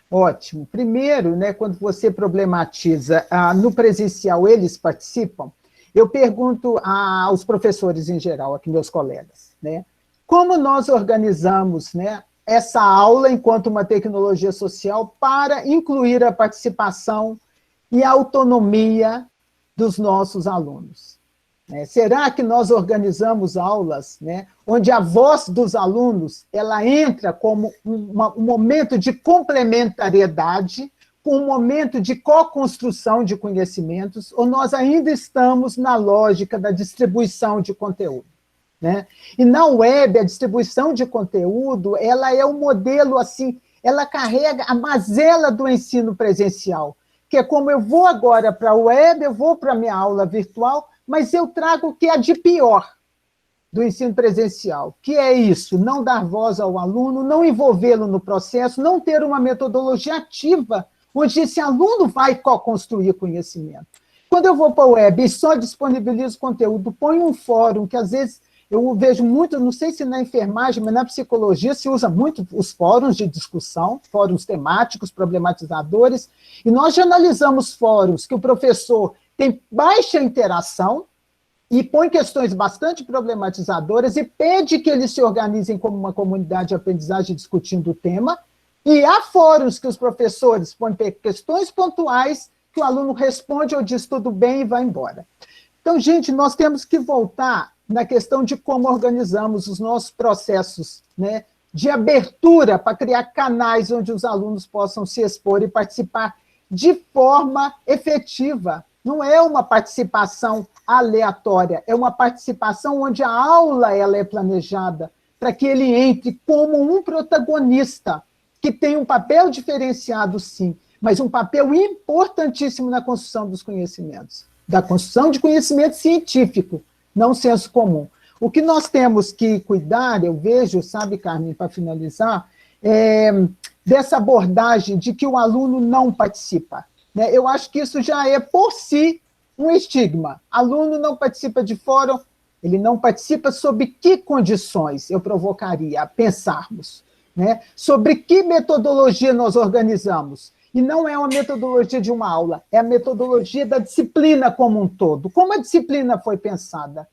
Ótimo. Primeiro, né, quando você problematiza no presencial, eles participam, eu pergunto aos professores em geral, aqui meus colegas, né, como nós organizamos, né, essa aula enquanto uma tecnologia social para incluir a participação e a autonomia dos nossos alunos. Será que nós organizamos aulas, né, onde a voz dos alunos ela entra como um momento de complementariedade, um momento de co-construção de conhecimentos, ou nós ainda estamos na lógica da distribuição de conteúdo? Né? E na web, a distribuição de conteúdo, ela é um modelo assim, ela carrega a mazela do ensino presencial, que é como eu vou agora para a web, eu vou para a minha aula virtual, mas eu trago o que é de pior do ensino presencial, que é isso, não dar voz ao aluno, não envolvê-lo no processo, não ter uma metodologia ativa, onde esse aluno vai co-construir conhecimento. Quando eu vou para a web e só disponibilizo conteúdo, ponho um fórum, que às vezes eu vejo muito, não sei se na enfermagem, mas na psicologia se usa muito os fóruns de discussão, fóruns temáticos, problematizadores, e nós já analisamos fóruns que o professor tem baixa interação e põe questões bastante problematizadoras e pede que eles se organizem como uma comunidade de aprendizagem discutindo o tema, e há fóruns que os professores põem questões pontuais que o aluno responde ou diz tudo bem e vai embora. Então, gente, nós temos que voltar na questão de como organizamos os nossos processos, né, de abertura para criar canais onde os alunos possam se expor e participar de forma efetiva. Não é uma participação aleatória, é uma participação onde a aula ela é planejada para que ele entre como um protagonista, que tem um papel diferenciado, sim, mas um papel importantíssimo na construção dos conhecimentos, da construção de conhecimento científico, não senso comum. O que nós temos que cuidar, eu vejo, sabe, Carmen, para finalizar, dessa abordagem de que o aluno não participa. Né? Eu acho que isso já é, por si, um estigma. Aluno não participa de fórum, ele não participa sob que condições eu provocaria a pensarmos? Né? Sobre que metodologia nós organizamos? E não é uma metodologia de uma aula, é a metodologia da disciplina como um todo. Como a disciplina foi pensada?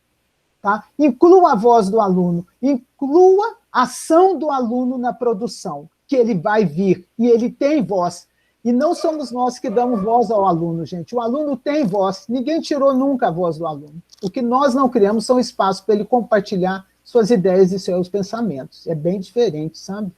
Tá? Inclua a voz do aluno, inclua a ação do aluno na produção, que ele vai vir, e ele tem voz. E não somos nós que damos voz ao aluno, gente. O aluno tem voz, ninguém tirou nunca a voz do aluno. O que nós não criamos são espaços para ele compartilhar suas ideias e seus pensamentos. É bem diferente, sabe?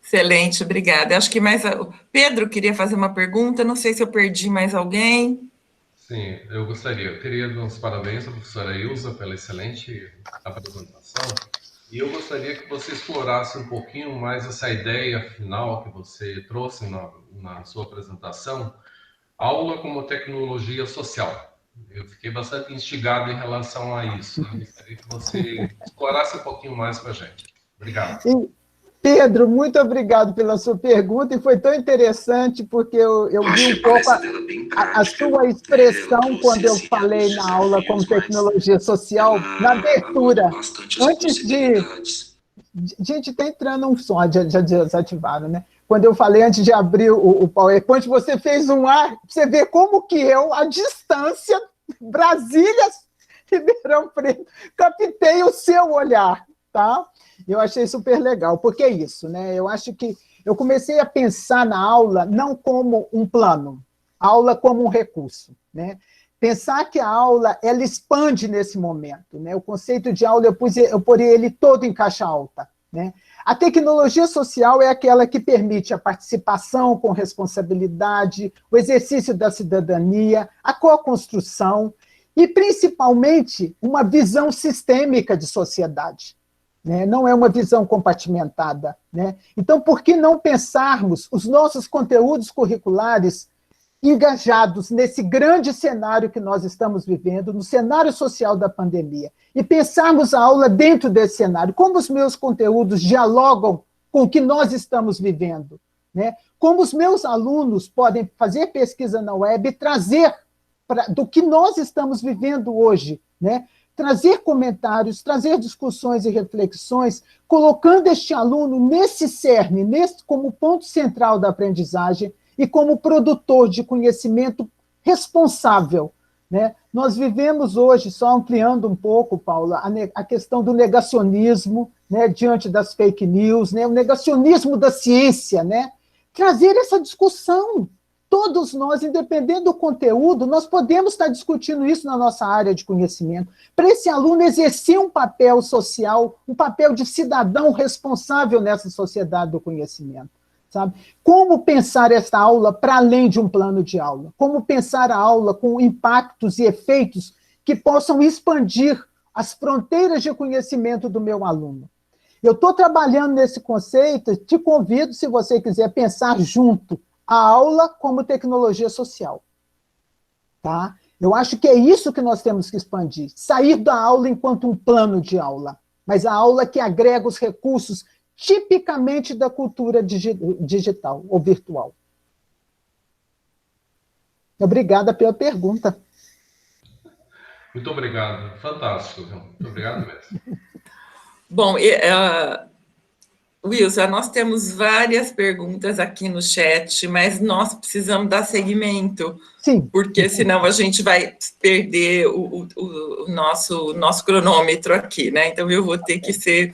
Excelente, obrigada. Acho que mais... Pedro queria fazer uma pergunta, não sei se eu perdi mais alguém.
Sim, eu gostaria. Eu queria dar uns parabéns à professora Ilza pela excelente apresentação. E eu gostaria que você explorasse um pouquinho mais essa ideia final que você trouxe na sua apresentação, aula como tecnologia social. Eu fiquei bastante instigado em relação a isso. Eu gostaria que você explorasse um pouquinho mais para a gente. Obrigado.
Pedro, muito obrigado pela sua pergunta, e foi tão interessante, porque eu vi um pouco a sua expressão quando eu falei na aula como tecnologia social, na abertura, antes de... Gente, está entrando um som, já desativaram, né? Quando eu falei antes de abrir o PowerPoint, você fez um ar, você vê como que eu, à distância, Brasília, Ribeirão Preto, captei o seu olhar, tá? Eu achei super legal, porque é isso, né? Eu acho que eu comecei a pensar na aula não como um plano, a aula como um recurso, né? Pensar que a aula, ela expande nesse momento, né? O conceito de aula, eu poria ele todo em caixa alta, né? A tecnologia social é aquela que permite a participação com responsabilidade, o exercício da cidadania, a co-construção e, principalmente, uma visão sistêmica de sociedade. Né? Não é uma visão compartimentada. Né? Então, por que não pensarmos os nossos conteúdos curriculares engajados nesse grande cenário que nós estamos vivendo, no cenário social da pandemia, e pensarmos a aula dentro desse cenário, como os meus conteúdos dialogam com o que nós estamos vivendo, né? Como os meus alunos podem fazer pesquisa na web e trazer do que nós estamos vivendo hoje, né? Trazer comentários, trazer discussões e reflexões, colocando este aluno nesse cerne, como ponto central da aprendizagem e como produtor de conhecimento responsável. Né? Nós vivemos hoje, só ampliando um pouco, Paula, a questão do negacionismo, né, diante das fake news, né, o negacionismo da ciência, né? Trazer essa discussão. Todos nós, independente do conteúdo, nós podemos estar discutindo isso na nossa área de conhecimento, para esse aluno exercer um papel social, um papel de cidadão responsável nessa sociedade do conhecimento. Sabe? Como pensar essa aula para além de um plano de aula? Como pensar a aula com impactos e efeitos que possam expandir as fronteiras de conhecimento do meu aluno? Eu estou trabalhando nesse conceito, te convido, se você quiser, pensar junto a aula como tecnologia social. Tá? Eu acho que é isso que nós temos que expandir, sair da aula enquanto um plano de aula, mas a aula que agrega os recursos tipicamente da cultura digital ou virtual. Obrigada pela pergunta.
Muito obrigado. Fantástico, viu? Muito obrigado mesmo.
Bom, Wilson, nós temos várias perguntas aqui no chat, mas nós precisamos dar seguimento.
Sim.
Porque senão a gente vai perder o nosso cronômetro aqui, né? Então eu vou ter que ser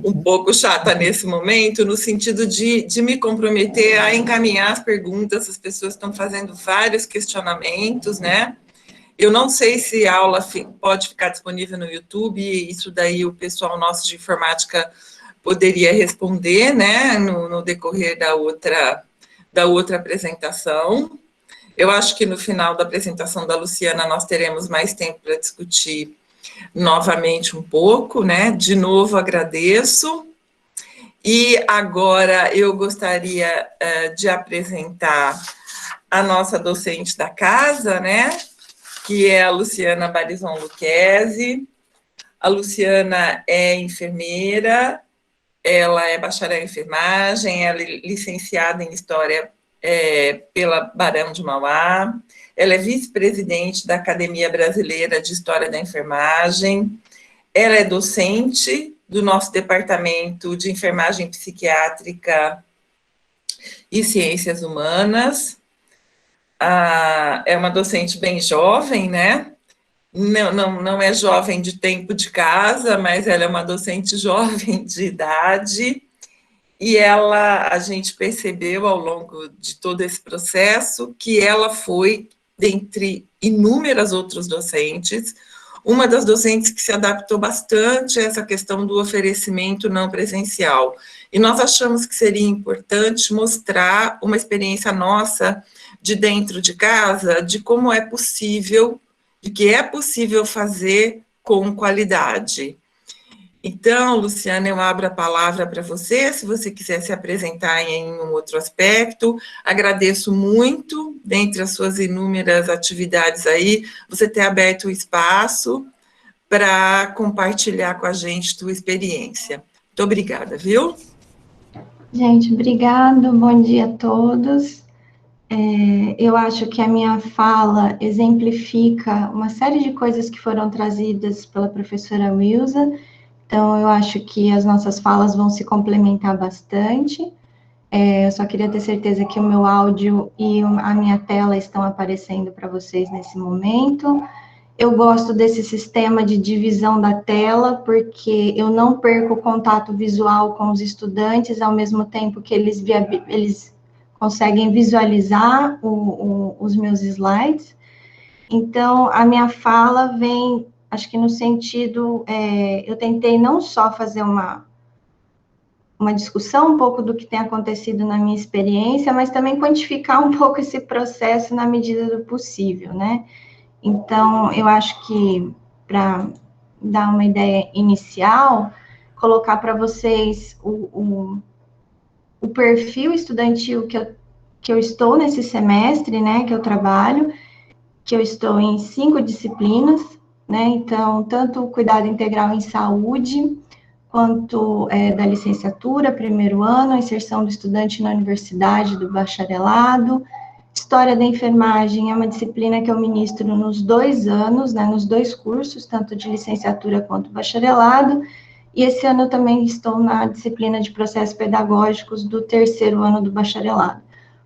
um pouco chata nesse momento, no sentido de me comprometer a encaminhar as perguntas. As pessoas estão fazendo vários questionamentos, né? Eu não sei se a aula pode ficar disponível no YouTube, isso daí o pessoal nosso de informática poderia responder, né, no decorrer da outra apresentação. Eu acho que no final da apresentação da Luciana nós teremos mais tempo para discutir novamente um pouco, né? De novo agradeço. E agora eu gostaria de apresentar a nossa docente da casa, né? Que é a Luciana Barizon Lucchesi. A Luciana é enfermeira, ela é bacharel em enfermagem, ela é licenciada em História pela Barão de Mauá, ela é vice-presidente da Academia Brasileira de História da Enfermagem, ela é docente do nosso Departamento de Enfermagem Psiquiátrica e Ciências Humanas, é uma docente bem jovem, né? Não é jovem de tempo de casa, mas ela é uma docente jovem de idade, e a gente percebeu ao longo de todo esse processo que ela foi, dentre inúmeras outros docentes, uma das docentes que se adaptou bastante a essa questão do oferecimento não presencial. E nós achamos que seria importante mostrar uma experiência nossa de dentro de casa, de como é possível, de que é possível fazer com qualidade. Então, Luciana, eu abro a palavra para você, se você quiser se apresentar em um outro aspecto. Agradeço muito, dentre as suas inúmeras atividades aí, você ter aberto o espaço para compartilhar com a gente sua experiência. Muito obrigada, viu?
Gente, obrigado, bom dia a todos. Eu acho que a minha fala exemplifica uma série de coisas que foram trazidas pela professora Wilza, então eu acho que as nossas falas vão se complementar bastante. Eu só queria ter certeza que o meu áudio e a minha tela estão aparecendo para vocês nesse momento. Eu gosto desse sistema de divisão da tela, porque eu não perco o contato visual com os estudantes, ao mesmo tempo que eles conseguem visualizar os meus slides. Então, a minha fala vem, acho que no sentido, eu tentei não só fazer uma discussão um pouco do que tem acontecido na minha experiência, mas também quantificar um pouco esse processo na medida do possível, né? Então, eu acho que, para dar uma ideia inicial, colocar para vocês o perfil estudantil que eu estou nesse semestre, né, que eu trabalho, que eu estou em 5 disciplinas, né, então, tanto o cuidado integral em saúde, quanto da licenciatura, primeiro ano, a inserção do estudante na universidade, do bacharelado. História da enfermagem é uma disciplina que eu ministro nos 2 anos, né, nos 2 cursos, tanto de licenciatura quanto bacharelado, e esse ano eu também estou na disciplina de processos pedagógicos do 3º ano do bacharelado.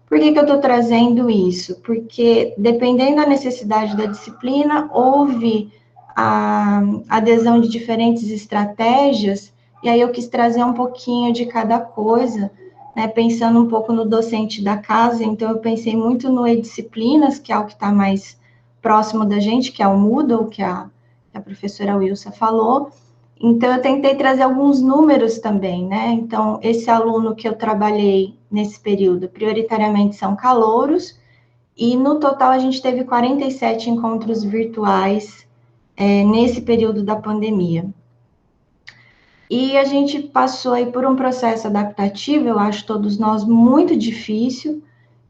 Por que eu estou trazendo isso? Porque, dependendo da necessidade da disciplina, houve a adesão de diferentes estratégias, e aí eu quis trazer um pouquinho de cada coisa, né, pensando um pouco no docente da casa. Então eu pensei muito no e-disciplinas, que é o que está mais próximo da gente, que é o Moodle, que a professora Wilsa falou. Então eu tentei trazer alguns números também, né, então esse aluno que eu trabalhei nesse período, prioritariamente são calouros, e no total a gente teve 47 encontros virtuais nesse período da pandemia. E a gente passou aí por um processo adaptativo, eu acho todos nós muito difícil,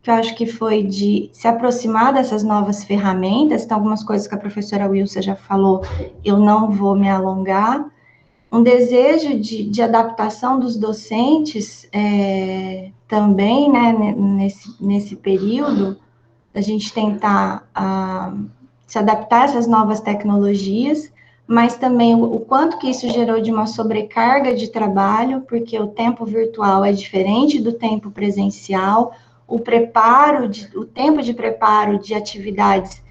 que eu acho que foi de se aproximar dessas novas ferramentas. Então, algumas coisas que a professora Wilsa já falou, eu não vou me alongar. Um desejo de adaptação dos docentes também, né, nesse período, a gente tentar se adaptar a essas novas tecnologias, mas também o quanto que isso gerou de uma sobrecarga de trabalho, porque o tempo virtual é diferente do tempo presencial, o tempo de preparo de atividades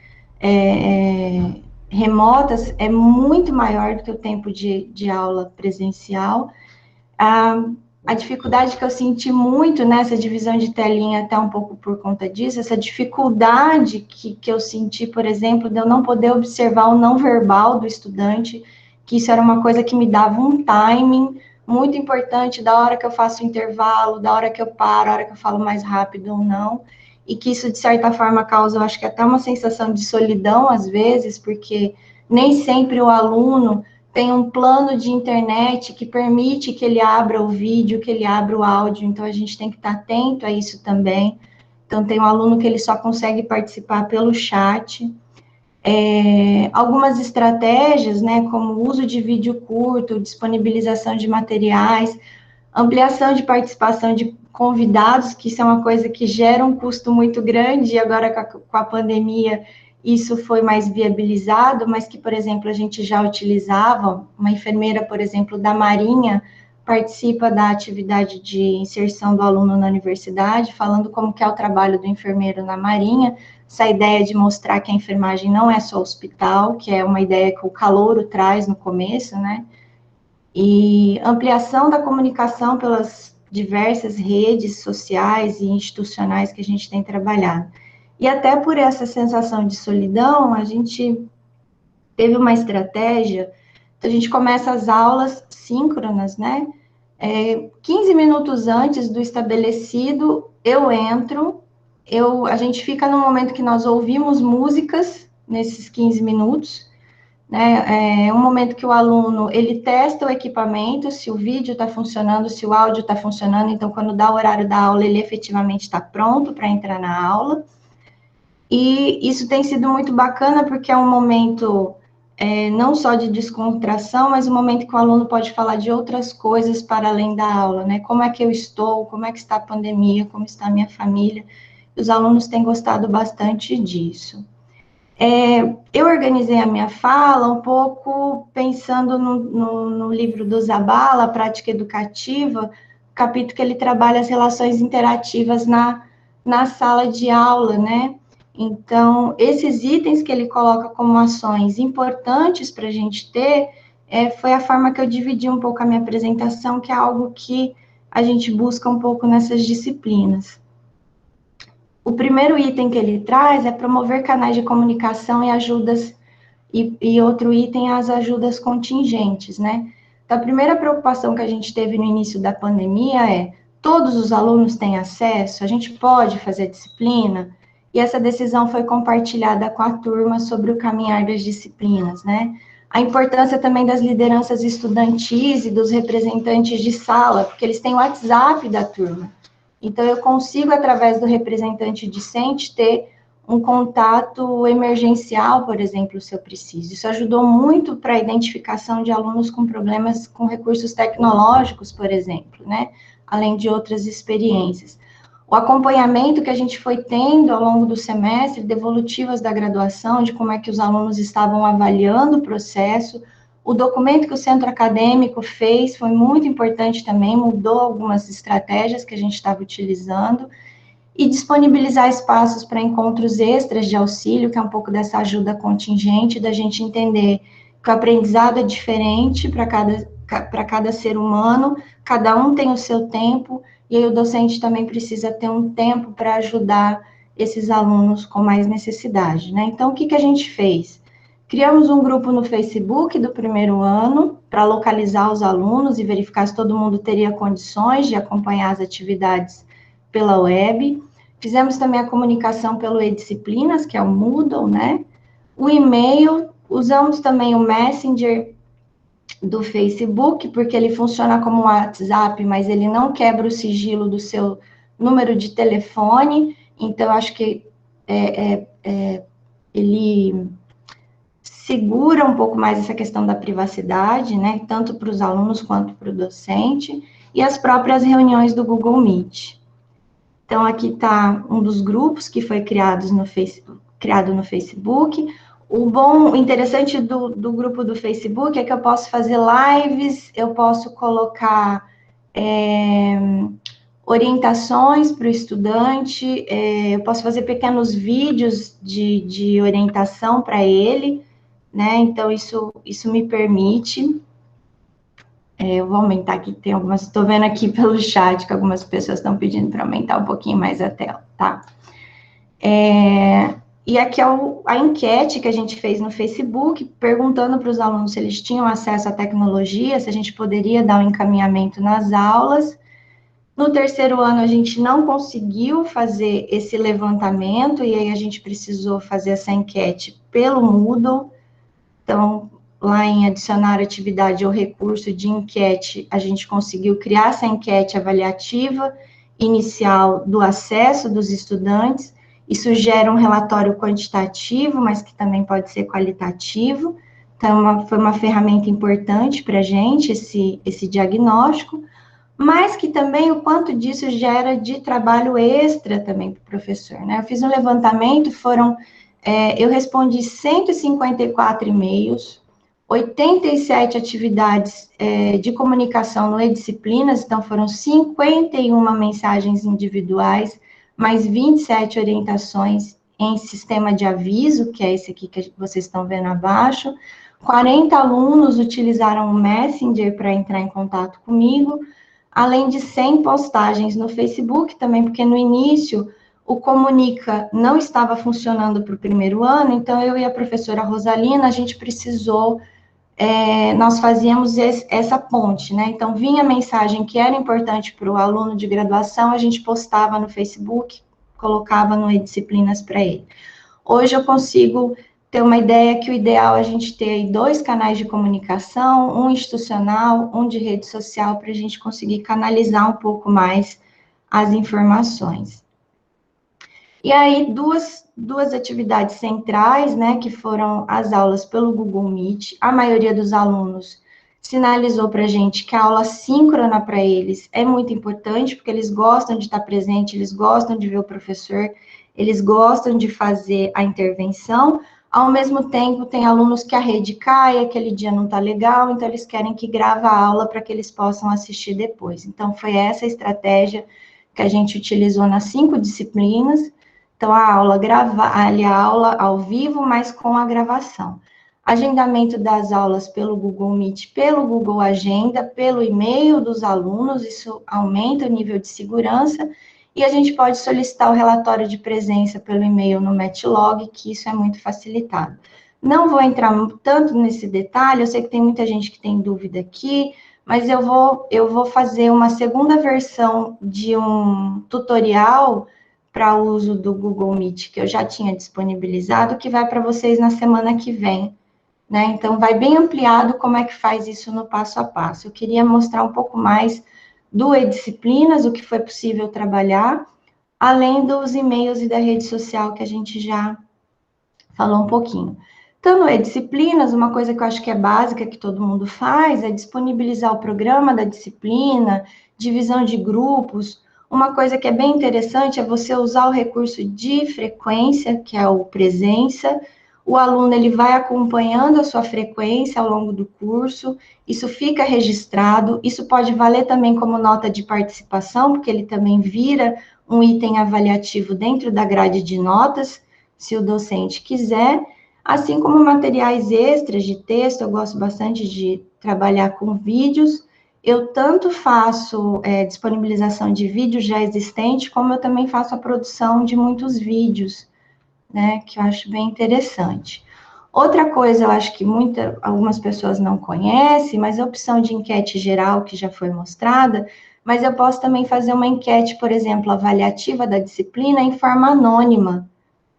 remotas é muito maior do que o tempo de aula presencial. A dificuldade que eu senti muito nessa divisão de telinha, até um pouco por conta disso, essa dificuldade que eu senti, por exemplo, de eu não poder observar o não verbal do estudante, que isso era uma coisa que me dava um timing muito importante da hora que eu faço o intervalo, da hora que eu paro, da hora que eu falo mais rápido ou não, e que isso, de certa forma, causa, eu acho que até uma sensação de solidão, às vezes, porque nem sempre o aluno tem um plano de internet que permite que ele abra o vídeo, que ele abra o áudio, então a gente tem que estar atento a isso também. Então, tem um aluno que ele só consegue participar pelo chat. Algumas estratégias, né, como o uso de vídeo curto, disponibilização de materiais, ampliação de participação de convidados, que isso é uma coisa que gera um custo muito grande, e agora com a pandemia isso foi mais viabilizado, mas que, por exemplo, a gente já utilizava. Uma enfermeira, por exemplo, da Marinha, participa da atividade de inserção do aluno na universidade, falando como que é o trabalho do enfermeiro na Marinha, essa ideia de mostrar que a enfermagem não é só hospital, que é uma ideia que o calouro traz no começo, né? E ampliação da comunicação pelas diversas redes sociais e institucionais que a gente tem trabalhado. E até por essa sensação de solidão, a gente teve uma estratégia, então a gente começa as aulas síncronas, né? 15 minutos antes do estabelecido, eu entro, a gente fica no momento que nós ouvimos músicas, nesses 15 minutos, né? É um momento que o aluno, ele testa o equipamento, se o vídeo está funcionando, se o áudio está funcionando, então, quando dá o horário da aula, ele efetivamente está pronto para entrar na aula. E isso tem sido muito bacana, porque é um momento não só de descontração, mas um momento que o aluno pode falar de outras coisas para além da aula, né? Como é que eu estou, como é que está a pandemia, como está a minha família. Os alunos têm gostado bastante disso. Eu organizei a minha fala um pouco pensando no livro do Zabala, Prática Educativa, o capítulo que ele trabalha as relações interativas na sala de aula, né? Então, esses itens que ele coloca como ações importantes para a gente ter, foi a forma que eu dividi um pouco a minha apresentação, que é algo que a gente busca um pouco nessas disciplinas. O primeiro item que ele traz é promover canais de comunicação e ajudas, e outro item, as ajudas contingentes, né? Então, a primeira preocupação que a gente teve no início da pandemia é: todos os alunos têm acesso? A gente pode fazer disciplina? E essa decisão foi compartilhada com a turma sobre o caminhar das disciplinas, né? A importância também das lideranças estudantis e dos representantes de sala, porque eles têm o WhatsApp da turma. Então, eu consigo, através do representante discente, ter um contato emergencial, por exemplo, se eu preciso. Isso ajudou muito para a identificação de alunos com problemas com recursos tecnológicos, por exemplo, né? Além de outras experiências. O acompanhamento que a gente foi tendo ao longo do semestre, devolutivas da graduação, de como é que os alunos estavam avaliando o processo. O documento que o centro acadêmico fez foi muito importante também, mudou algumas estratégias que a gente estava utilizando, e disponibilizar espaços para encontros extras de auxílio, que é um pouco dessa ajuda contingente, da gente entender que o aprendizado é diferente para cada ser humano, cada um tem o seu tempo, e aí o docente também precisa ter um tempo para ajudar esses alunos com mais necessidade, né? Então, o que a gente fez? Criamos um grupo no Facebook do primeiro ano para localizar os alunos e verificar se todo mundo teria condições de acompanhar as atividades pela web. Fizemos também a comunicação pelo eDisciplinas, que é o Moodle, né? O e-mail, usamos também o Messenger do Facebook, porque ele funciona como um WhatsApp, mas ele não quebra o sigilo do seu número de telefone, então acho que ele segura um pouco mais essa questão da privacidade, né, tanto para os alunos quanto para o docente, e as próprias reuniões do Google Meet. Então, aqui está um dos grupos que foi criado no Facebook. O interessante do grupo do Facebook é que eu posso fazer lives, eu posso colocar orientações para o estudante, eu posso fazer pequenos vídeos de orientação para ele, né? Então, isso me permite. Eu vou aumentar aqui, tem algumas, estou vendo aqui pelo chat que algumas pessoas estão pedindo para aumentar um pouquinho mais a tela, tá? E aqui é a enquete que a gente fez no Facebook, perguntando para os alunos se eles tinham acesso à tecnologia, se a gente poderia dar um encaminhamento nas aulas. No terceiro ano, a gente não conseguiu fazer esse levantamento, e aí a gente precisou fazer essa enquete pelo Moodle. Então, lá em adicionar atividade ou recurso de enquete, a gente conseguiu criar essa enquete avaliativa inicial do acesso dos estudantes. Isso gera um relatório quantitativo, mas que também pode ser qualitativo. Então, foi uma ferramenta importante para a gente, esse diagnóstico, mas que também o quanto disso gera de trabalho extra também para o professor, né? Eu fiz um levantamento, eu respondi 154 e-mails, 87 atividades de comunicação no eDisciplinas, então foram 51 mensagens individuais, mais 27 orientações em sistema de aviso, que é esse aqui que vocês estão vendo abaixo. 40 alunos utilizaram o Messenger para entrar em contato comigo, além de 100 postagens no Facebook também, porque no início o Comunica não estava funcionando para o primeiro ano, então eu e a professora Rosalina, a gente precisou, nós fazíamos essa ponte, né? Então, vinha a mensagem que era importante para o aluno de graduação, a gente postava no Facebook, colocava no e-disciplinas para ele. Hoje eu consigo ter uma ideia que o ideal é a gente ter aí 2 canais de comunicação, um institucional, um de rede social, para a gente conseguir canalizar um pouco mais as informações. E aí, duas atividades centrais, né, que foram as aulas pelo Google Meet. A maioria dos alunos sinalizou para a gente que a aula síncrona para eles é muito importante, porque eles gostam de estar presente, eles gostam de ver o professor, eles gostam de fazer a intervenção. Ao mesmo tempo, tem alunos que a rede cai, aquele dia não está legal, então eles querem que grave a aula para que eles possam assistir depois. Então, foi essa a estratégia que a gente utilizou nas 5 disciplinas. Então, a aula ao vivo, mas com a gravação. Agendamento das aulas pelo Google Meet, pelo Google Agenda, pelo e-mail dos alunos, isso aumenta o nível de segurança, e a gente pode solicitar o relatório de presença pelo e-mail no Metlog, que isso é muito facilitado. Não vou entrar tanto nesse detalhe, eu sei que tem muita gente que tem dúvida aqui, mas eu vou fazer uma segunda versão de um tutorial para uso do Google Meet, que eu já tinha disponibilizado, que vai para vocês na semana que vem, né? Então, vai bem ampliado como é que faz isso no passo a passo. Eu queria mostrar um pouco mais do e-disciplinas, o que foi possível trabalhar, além dos e-mails e da rede social que a gente já falou um pouquinho. Então, no e-disciplinas, uma coisa que eu acho que é básica, que todo mundo faz, é disponibilizar o programa da disciplina, divisão de grupos. Uma coisa que é bem interessante é você usar o recurso de frequência, que é o presença. O aluno ele vai acompanhando a sua frequência ao longo do curso, isso fica registrado, isso pode valer também como nota de participação, porque ele também vira um item avaliativo dentro da grade de notas, se o docente quiser, assim como materiais extras de texto. Eu gosto bastante de trabalhar com vídeos. Eu tanto faço disponibilização de vídeo já existente, como eu também faço a produção de muitos vídeos, né, que eu acho bem interessante. Outra coisa, eu acho que algumas pessoas não conhecem, mas a opção de enquete geral, que já foi mostrada, mas eu posso também fazer uma enquete, por exemplo, avaliativa da disciplina em forma anônima.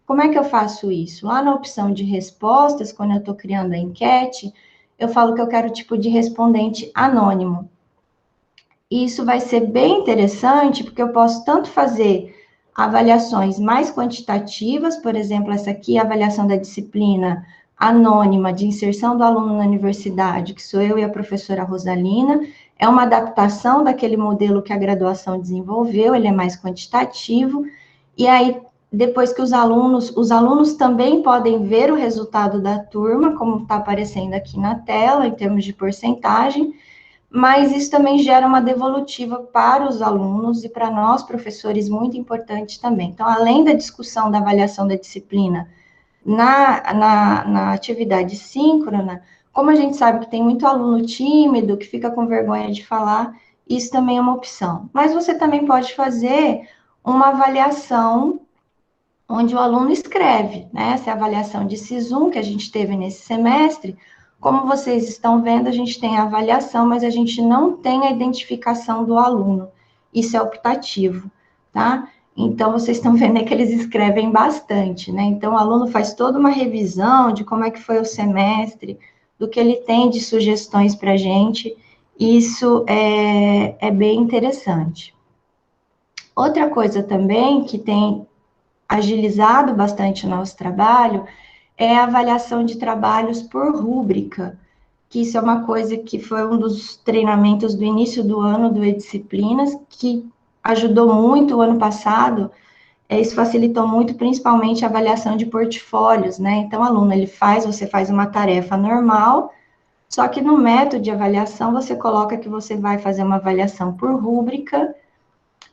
Como é que eu faço isso? Lá na opção de respostas, quando eu estou criando a enquete, eu falo que eu quero o tipo de respondente anônimo. E isso vai ser bem interessante, porque eu posso tanto fazer avaliações mais quantitativas, por exemplo, essa aqui, a avaliação da disciplina anônima de inserção do aluno na universidade, que sou eu e a professora Rosalina, é uma adaptação daquele modelo que a graduação desenvolveu, ele é mais quantitativo, e aí, depois que os alunos também podem ver o resultado da turma, como está aparecendo aqui na tela, em termos de porcentagem, mas isso também gera uma devolutiva para os alunos e para nós, professores, muito importante também. Então, além da discussão da avaliação da disciplina na atividade síncrona, como a gente sabe que tem muito aluno tímido, que fica com vergonha de falar, isso também é uma opção. Mas você também pode fazer uma avaliação onde o aluno escreve, né? Essa é a avaliação de SIS1 que a gente teve nesse semestre. Como vocês estão vendo, a gente tem a avaliação, mas a gente não tem a identificação do aluno. Isso é optativo, tá? Então, vocês estão vendo que eles escrevem bastante, né? Então, o aluno faz toda uma revisão de como é que foi o semestre, do que ele tem de sugestões para a gente. Isso é bem interessante. Outra coisa também que tem agilizado bastante o nosso trabalho é a avaliação de trabalhos por rúbrica, que isso é uma coisa que foi um dos treinamentos do início do ano do e-disciplinas, que ajudou muito o ano passado. Isso facilitou muito, principalmente a avaliação de portfólios, né? Então, aluno, você faz uma tarefa normal, só que no método de avaliação, você coloca que você vai fazer uma avaliação por rúbrica.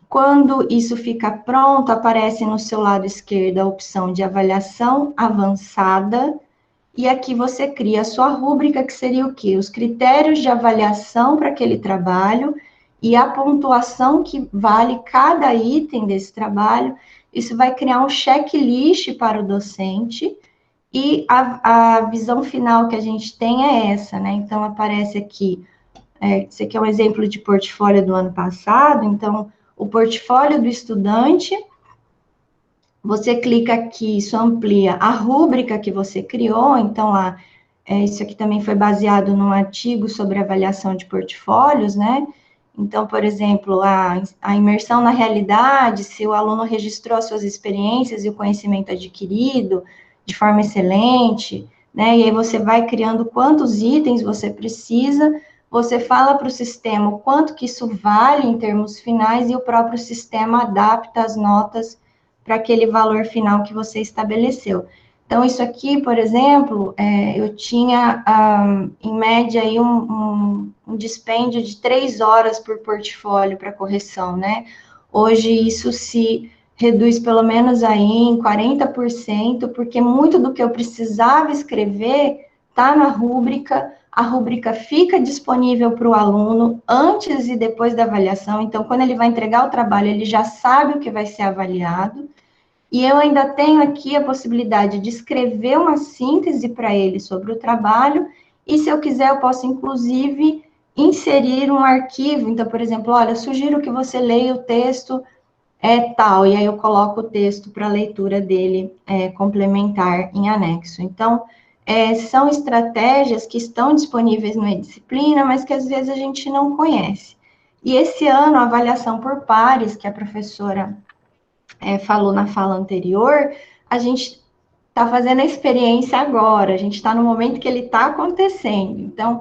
Quando isso fica pronto, aparece no seu lado esquerdo a opção de avaliação avançada, e aqui você cria a sua rúbrica, que seria o quê? Os critérios de avaliação para aquele trabalho e a pontuação que vale cada item desse trabalho. isso vai criar um checklist para o docente, e a visão final que a gente tem é essa, né? Então, aparece aqui, esse aqui é um exemplo de portfólio do ano passado. Então, o portfólio do estudante, você clica aqui, isso amplia a rúbrica que você criou. Então, lá, isso aqui também foi baseado num artigo sobre avaliação de portfólios, né? Então, por exemplo, a imersão na realidade, se o aluno registrou as suas experiências e o conhecimento adquirido de forma excelente, né? E aí você vai criando quantos itens você precisa, você fala para o sistema o quanto que isso vale em termos finais, e o próprio sistema adapta as notas para aquele valor final que você estabeleceu. Então, isso aqui, por exemplo, eu tinha, em média, aí um dispêndio de 3 horas por portfólio para correção, né? Hoje, isso se reduz pelo menos aí em 40%, porque muito do que eu precisava escrever está na rúbrica, a rúbrica fica disponível para o aluno antes e depois da avaliação. Então, quando ele vai entregar o trabalho, ele já sabe o que vai ser avaliado. E eu ainda tenho aqui a possibilidade de escrever uma síntese para ele sobre o trabalho, e se eu quiser, eu posso, inclusive, inserir um arquivo. Então, por exemplo, olha, sugiro que você leia o texto tal, e aí eu coloco o texto para a leitura dele complementar em anexo. Então, são estratégias que estão disponíveis no E-Disciplina, mas que às vezes a gente não conhece. E esse ano, a avaliação por pares, que a professora falou na fala anterior, a gente está fazendo a experiência agora, a gente está no momento que ele está acontecendo. Então,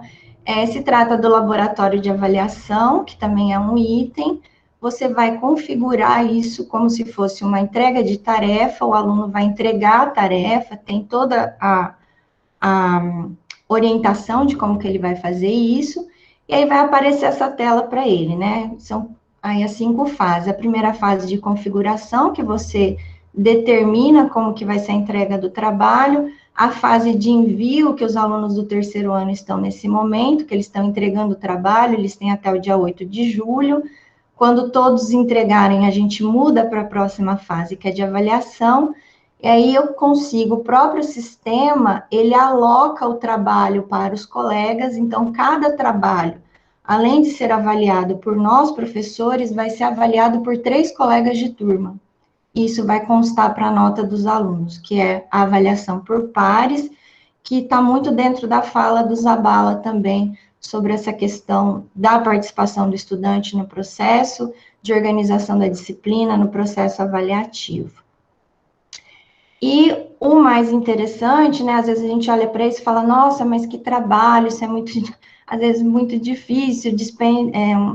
se trata do laboratório de avaliação, que também é um item. Você vai configurar isso como se fosse uma entrega de tarefa, o aluno vai entregar a tarefa, tem toda a orientação de como que ele vai fazer isso, e aí vai aparecer essa tela para ele, né? São aí as 5 fases. A primeira fase de configuração, que você determina como que vai ser a entrega do trabalho. A fase de envio, que os alunos do terceiro ano estão nesse momento, que eles estão entregando o trabalho, eles têm até o dia 8 de julho. Quando todos entregarem, a gente muda para a próxima fase, que é de avaliação, e aí eu consigo, o próprio sistema, ele aloca o trabalho para os colegas. Então, cada trabalho, além de ser avaliado por nós, professores, vai ser avaliado por 3 colegas de turma. Isso vai constar para a nota dos alunos, que é a avaliação por pares, que está muito dentro da fala do Zabala também, sobre essa questão da participação do estudante no processo de organização da disciplina, no processo avaliativo. E o mais interessante, né, às vezes a gente olha para isso e fala, nossa, mas que trabalho, isso é muito, às vezes, muito difícil,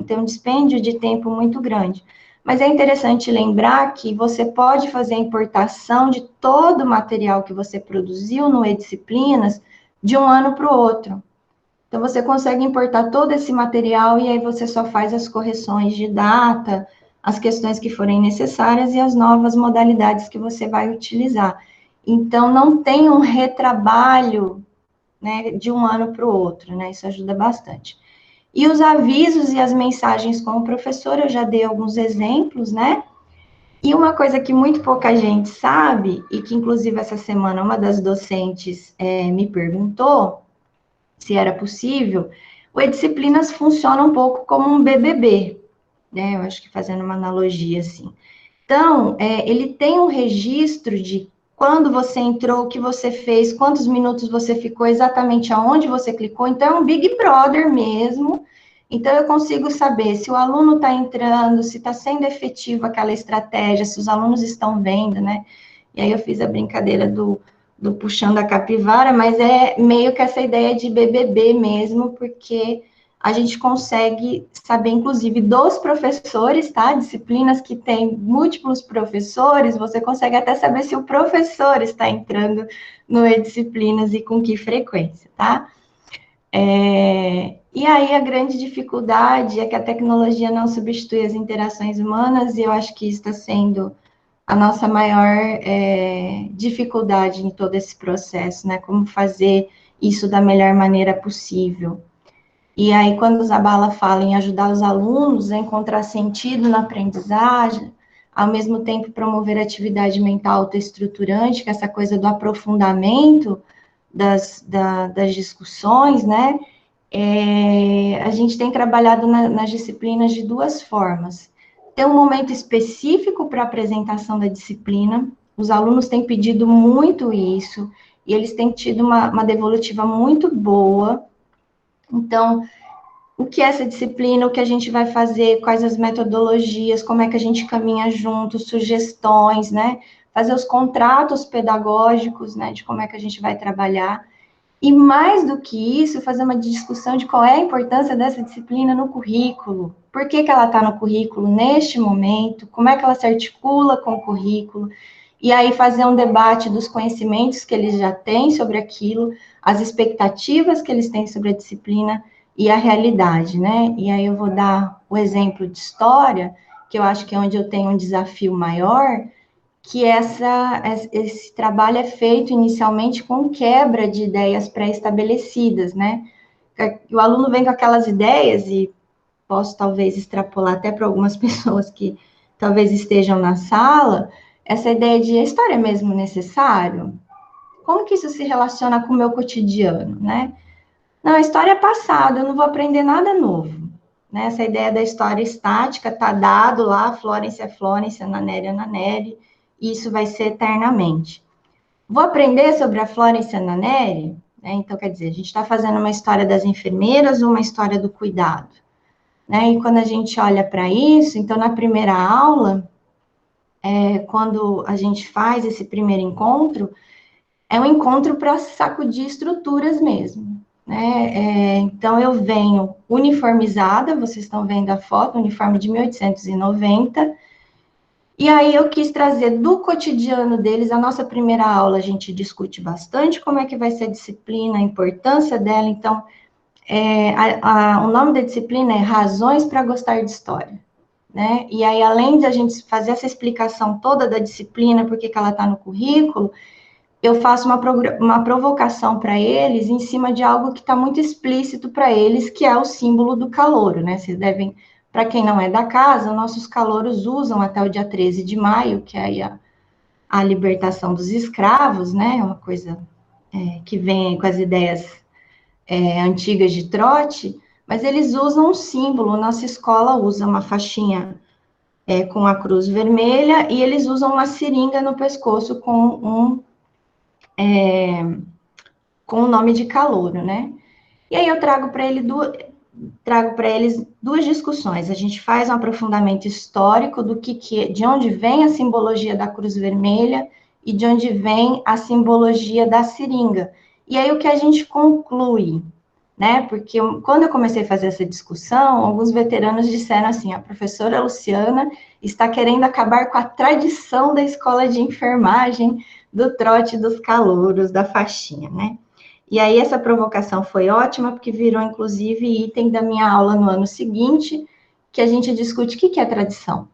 tem um dispêndio de tempo muito grande. Mas é interessante lembrar que você pode fazer a importação de todo o material que você produziu no E-Disciplinas de um ano para o outro. Então, você consegue importar todo esse material e aí você só faz as correções de data, as questões que forem necessárias e as novas modalidades que você vai utilizar. Então, não tem um retrabalho, né, de um ano para o outro, né? Isso ajuda bastante. E os avisos e as mensagens com o professor, eu já dei alguns exemplos, né? E uma coisa que muito pouca gente sabe, e que inclusive essa semana uma das docentes me perguntou se era possível, o E-Disciplinas funciona um pouco como um BBB, né? Eu acho que fazendo uma analogia assim. Então, ele tem um registro de quando você entrou, o que você fez, quantos minutos você ficou, exatamente aonde você clicou. Então, é um Big Brother mesmo. Então, eu consigo saber se o aluno está entrando, se está sendo efetivo aquela estratégia, se os alunos estão vendo, né? E aí eu fiz a brincadeira do puxando a capivara, mas é meio que essa ideia de BBB mesmo, porque a gente consegue saber, inclusive, dos professores, tá? Disciplinas que têm múltiplos professores, você consegue até saber se o professor está entrando no E-Disciplinas e com que frequência, tá? E aí a grande dificuldade é que a tecnologia não substitui as interações humanas, e eu acho que isso está sendo a nossa maior dificuldade em todo esse processo, né? Como fazer isso da melhor maneira possível. E aí, quando o Zabala fala em ajudar os alunos a encontrar sentido na aprendizagem, ao mesmo tempo promover atividade mental autoestruturante, que é essa coisa do aprofundamento das discussões, né? A gente tem trabalhado nas disciplinas de duas formas. Tem um momento específico para a apresentação da disciplina, os alunos têm pedido muito isso, e eles têm tido uma devolutiva muito boa. Então, o que é essa disciplina, o que a gente vai fazer, quais as metodologias, como é que a gente caminha junto, sugestões, né? Fazer os contratos pedagógicos, né, de como é que a gente vai trabalhar. E mais do que isso, fazer uma discussão de qual é a importância dessa disciplina no currículo. Por que ela está no currículo neste momento? Como é que ela se articula com o currículo? E aí fazer um debate dos conhecimentos que eles já têm sobre aquilo, as expectativas que eles têm sobre a disciplina e a realidade, né? E aí eu vou dar o exemplo de história, que eu acho que é onde eu tenho um desafio maior, que esse trabalho é feito inicialmente com quebra de ideias pré-estabelecidas, né? O aluno vem com aquelas ideias, e posso talvez extrapolar até para algumas pessoas que talvez estejam na sala, essa ideia de a história é mesmo necessário? Como que isso se relaciona com o meu cotidiano, né? Não, a história é passada, eu não vou aprender nada novo. Né? Essa ideia da história estática está dado lá, Florence é Florence, Ananeri é Ananeri, e isso vai ser eternamente. Vou aprender sobre a Florence Ananeri? Né? Então, quer dizer, a gente está fazendo uma história das enfermeiras ou uma história do cuidado? Né? E quando a gente olha para isso, então, na primeira aula, quando a gente faz esse primeiro encontro, é um encontro para sacudir estruturas mesmo. Né? Então, eu venho uniformizada, vocês estão vendo a foto, uniforme de 1890, e aí eu quis trazer do cotidiano deles. A nossa primeira aula a gente discute bastante como é que vai ser a disciplina, a importância dela. Então, o nome da disciplina é Razões para Gostar de História. Né? E aí, além de a gente fazer essa explicação toda da disciplina, por que ela está no currículo, eu faço uma provocação para eles em cima de algo que está muito explícito para eles, que é o símbolo do calouro, né? Vocês devem, para quem não é da casa, nossos calouros usam até o dia 13 de maio, que é aí a libertação dos escravos, né? É uma coisa que vem com as ideias antigas de trote, mas eles usam um símbolo. Nossa escola usa uma faixinha com a cruz vermelha, e eles usam uma seringa no pescoço com o nome de calouro, né? E aí eu trago para eles duas discussões. A gente faz um aprofundamento histórico do de onde vem a simbologia da cruz vermelha e de onde vem a simbologia da seringa. E aí o que a gente conclui, né? Porque quando eu comecei a fazer essa discussão, alguns veteranos disseram assim: a professora Luciana está querendo acabar com a tradição da escola de enfermagem, do trote dos calouros, da faixinha, né? E aí essa provocação foi ótima, porque virou, inclusive, item da minha aula no ano seguinte, que a gente discute o que é tradição,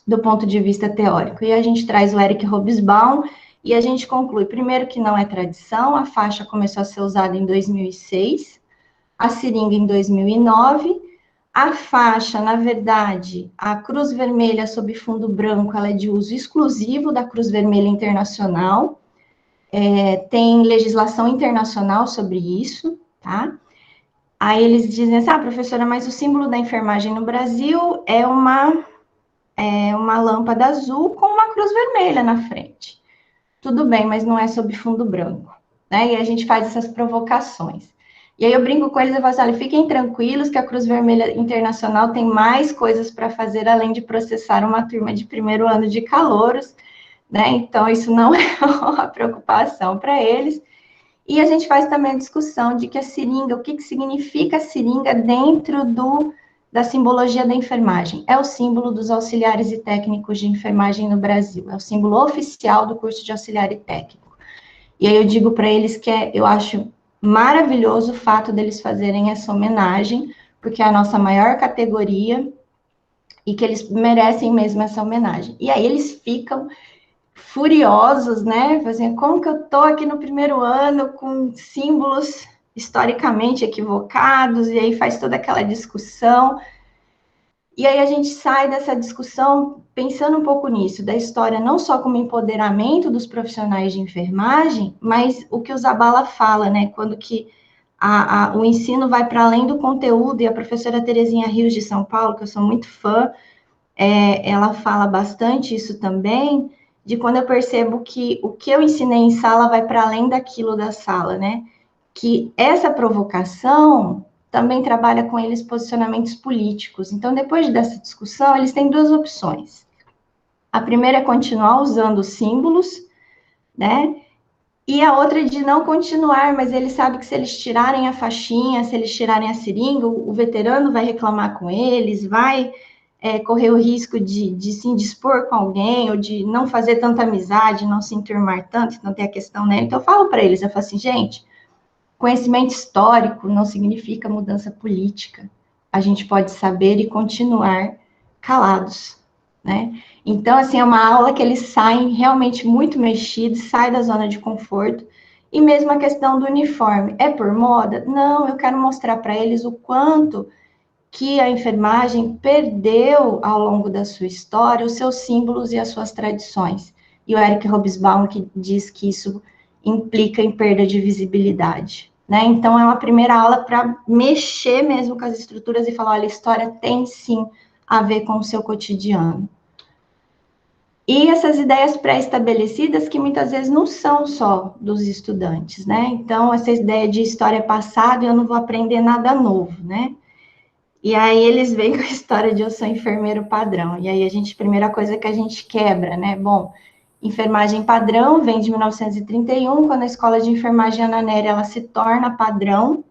do ponto de vista teórico. E a gente traz o Eric Hobsbawm, e a gente conclui, primeiro, que não é tradição. A faixa começou a ser usada em 2006, a seringa em 2009, a faixa, na verdade, a cruz vermelha sob fundo branco, ela é de uso exclusivo da Cruz Vermelha Internacional. Tem legislação internacional sobre isso, tá? Aí eles dizem assim: professora, mas o símbolo da enfermagem no Brasil é uma lâmpada azul com uma cruz vermelha na frente. Tudo bem, mas não é sob fundo branco, né? E a gente faz essas provocações. E aí eu brinco com eles e falo assim: olha, fiquem tranquilos que a Cruz Vermelha Internacional tem mais coisas para fazer além de processar uma turma de primeiro ano de calouros, né? Então, isso não é uma preocupação para eles. E a gente faz também a discussão de que a seringa, o que significa a seringa dentro da simbologia da enfermagem? É o símbolo dos auxiliares e técnicos de enfermagem no Brasil, é o símbolo oficial do curso de auxiliar e técnico. E aí eu digo para eles que eu acho maravilhoso o fato deles fazerem essa homenagem, porque é a nossa maior categoria e que eles merecem mesmo essa homenagem. E aí eles ficam furiosos, né? Fazendo, como que eu tô aqui no primeiro ano com símbolos historicamente equivocados, e aí faz toda aquela discussão. E aí a gente sai dessa discussão pensando um pouco nisso, da história não só como empoderamento dos profissionais de enfermagem, mas o que o Zabala fala, né? Quando que o ensino vai para além do conteúdo, e a professora Terezinha Rios de São Paulo, que eu sou muito fã, ela fala bastante isso também, de quando eu percebo que o que eu ensinei em sala vai para além daquilo da sala, né? Que essa provocação também trabalha com eles posicionamentos políticos. Então, depois dessa discussão, eles têm duas opções. A primeira é continuar usando símbolos, né? E a outra é de não continuar, mas ele sabe que se eles tirarem a faixinha, se eles tirarem a seringa, o veterano vai reclamar com eles, vai correr o risco de se indispor com alguém, ou de não fazer tanta amizade, não se enturmar tanto, não ter a questão, né? Então, eu falo para eles, eu falo assim, gente, conhecimento histórico não significa mudança política. A gente pode saber e continuar calados, né? Então, assim, é uma aula que eles saem realmente muito mexidos, saem da zona de conforto. E mesmo a questão do uniforme, é por moda? Não, eu quero mostrar para eles o quanto que a enfermagem perdeu ao longo da sua história os seus símbolos e as suas tradições. E o Eric Hobsbawm que diz que isso implica em perda de visibilidade. Né? Então, é uma primeira aula para mexer mesmo com as estruturas e falar, olha, a história tem sim a ver com o seu cotidiano. E essas ideias pré-estabelecidas que muitas vezes não são só dos estudantes, né? Então, essa ideia de história passada, eu não vou aprender nada novo, né? E aí eles vêm com a história de eu sou enfermeiro padrão. E aí primeira coisa que a gente quebra, né? Bom, enfermagem padrão vem de 1931, quando a escola de enfermagem Ana Nery, ela se torna padrão,